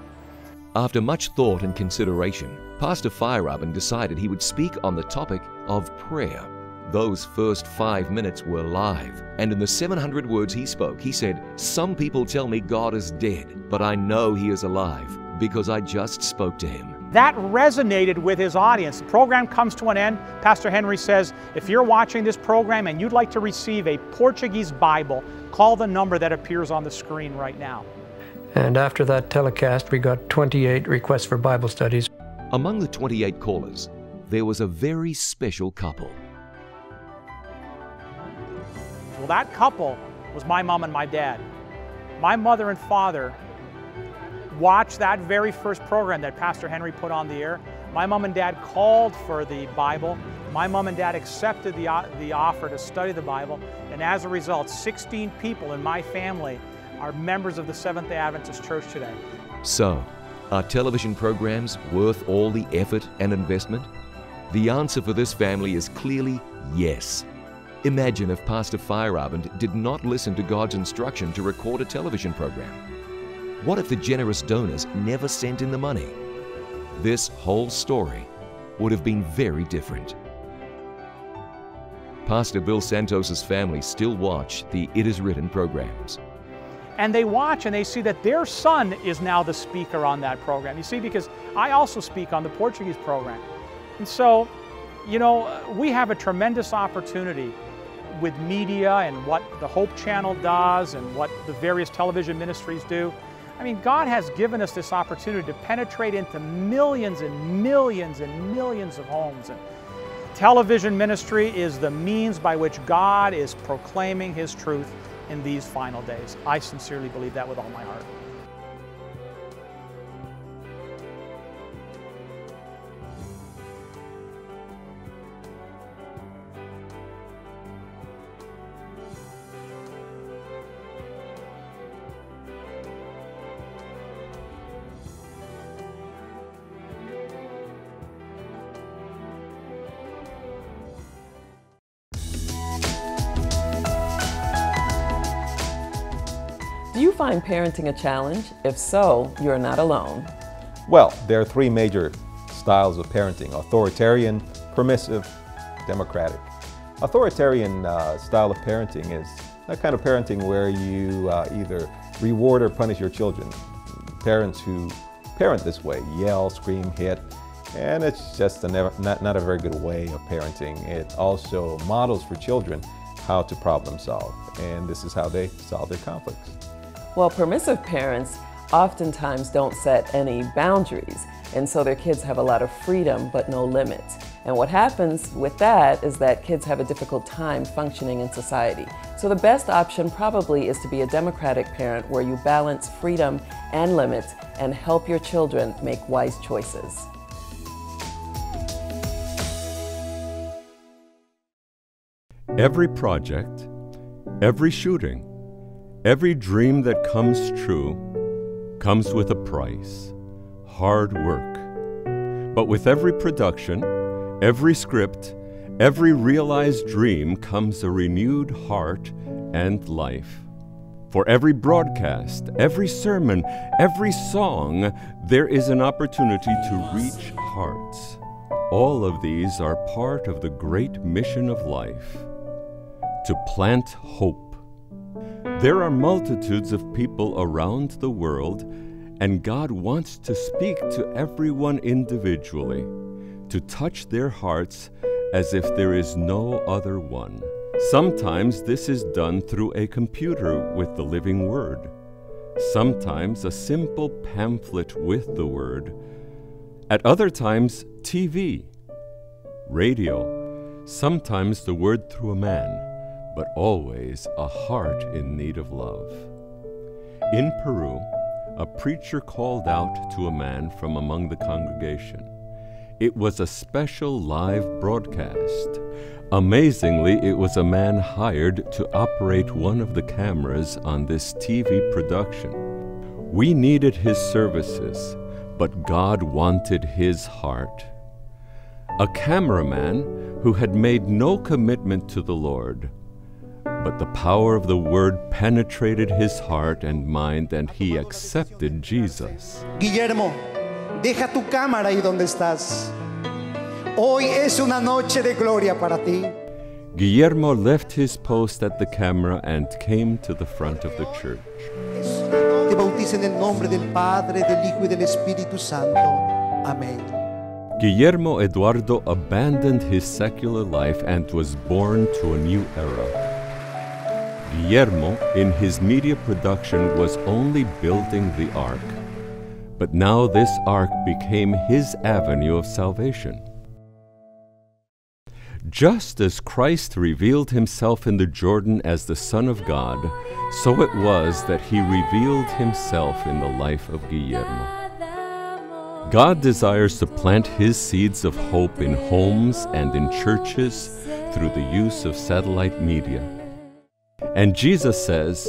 After much thought and consideration, Pastor Feyerabend decided he would speak on the topic of prayer. Those first 5 minutes were live, and in the 700 words he spoke, he said, "Some people tell me God is dead, but I know He is alive because I just spoke to Him." That resonated with his audience. The program comes to an end. Pastor Henry says, if you're watching this program and you'd like to receive a Portuguese Bible, call the number that appears on the screen right now. And after that telecast, we got 28 requests for Bible studies. Among the 28 callers, there was a very special couple. Well, that couple was my mom and my dad. My mother and father watched that very first program that Pastor Henry put on the air. My mom and dad called for the Bible. My mom and dad accepted the offer to study the Bible. And as a result, 16 people in my family are members of the Seventh-day Adventist Church today. So, are television programs worth all the effort and investment? The answer for this family is clearly yes. Imagine if Pastor Feyerabend did not listen to God's instruction to record a television program. What if the generous donors never sent in the money? This whole story would have been very different. Pastor Bill Santos's family still watch the It Is Written programs. And they watch and they see that their son is now the speaker on that program. You see, because I also speak on the Portuguese program. And so, you know, we have a tremendous opportunity with media and what the Hope Channel does and what the various television ministries do. I mean, God has given us this opportunity to penetrate into millions and millions and millions of homes. And television ministry is the means by which God is proclaiming His truth in these final days. I sincerely believe that with all my heart. Do you find parenting a challenge? If so, you're not alone. Well, there are three major styles of parenting: authoritarian, permissive, democratic. Authoritarian style of parenting is that kind of parenting where you either reward or punish your children. Parents who parent this way yell, scream, hit, and it's just not a very good way of parenting. It also models for children how to problem solve, and this is how they solve their conflicts. Well, permissive parents oftentimes don't set any boundaries, and so their kids have a lot of freedom but no limits. And what happens with that is that kids have a difficult time functioning in society. So the best option probably is to be a democratic parent where you balance freedom and limits and help your children make wise choices. Every project, every shooting, every dream that comes true comes with a price: hard work. But with every production, every script, every realized dream comes a renewed heart and life. For every broadcast, every sermon, every song, there is an opportunity to reach hearts. All of these are part of the great mission of life: to plant hope. There are multitudes of people around the world, and God wants to speak to everyone individually, to touch their hearts as if there is no other one. Sometimes this is done through a computer with the living Word. Sometimes a simple pamphlet with the Word. At other times, TV, radio, sometimes the Word through a man, but always a heart in need of love. In Peru, a preacher called out to a man from among the congregation. It was a special live broadcast. Amazingly, it was a man hired to operate one of the cameras on this TV production. We needed his services, but God wanted his heart. A cameraman who had made no commitment to the Lord, but the power of the Word penetrated his heart and mind, and he accepted Jesus. Guillermo, deja tu cámara ahí donde estás. Hoy es una noche de gloria para ti. Guillermo left his post at the camera and came to the front of the church. Te bautizo en el nombre del Padre, del Hijo y del Espíritu Santo. Amén. Guillermo Eduardo abandoned his secular life and was born to a new era. Guillermo, in his media production, was only building the ark, but now this ark became his avenue of salvation. Just as Christ revealed himself in the Jordan as the Son of God, so it was that he revealed himself in the life of Guillermo. God desires to plant his seeds of hope in homes and in churches through the use of satellite media. And Jesus says,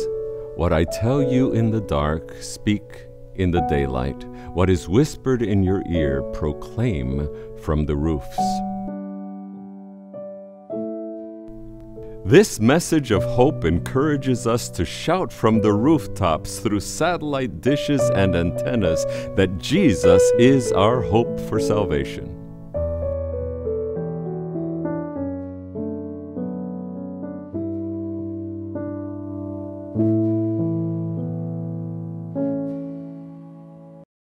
"What I tell you in the dark, speak in the daylight. What is whispered in your ear, proclaim from the roofs." This message of hope encourages us to shout from the rooftops through satellite dishes and antennas that Jesus is our hope for salvation.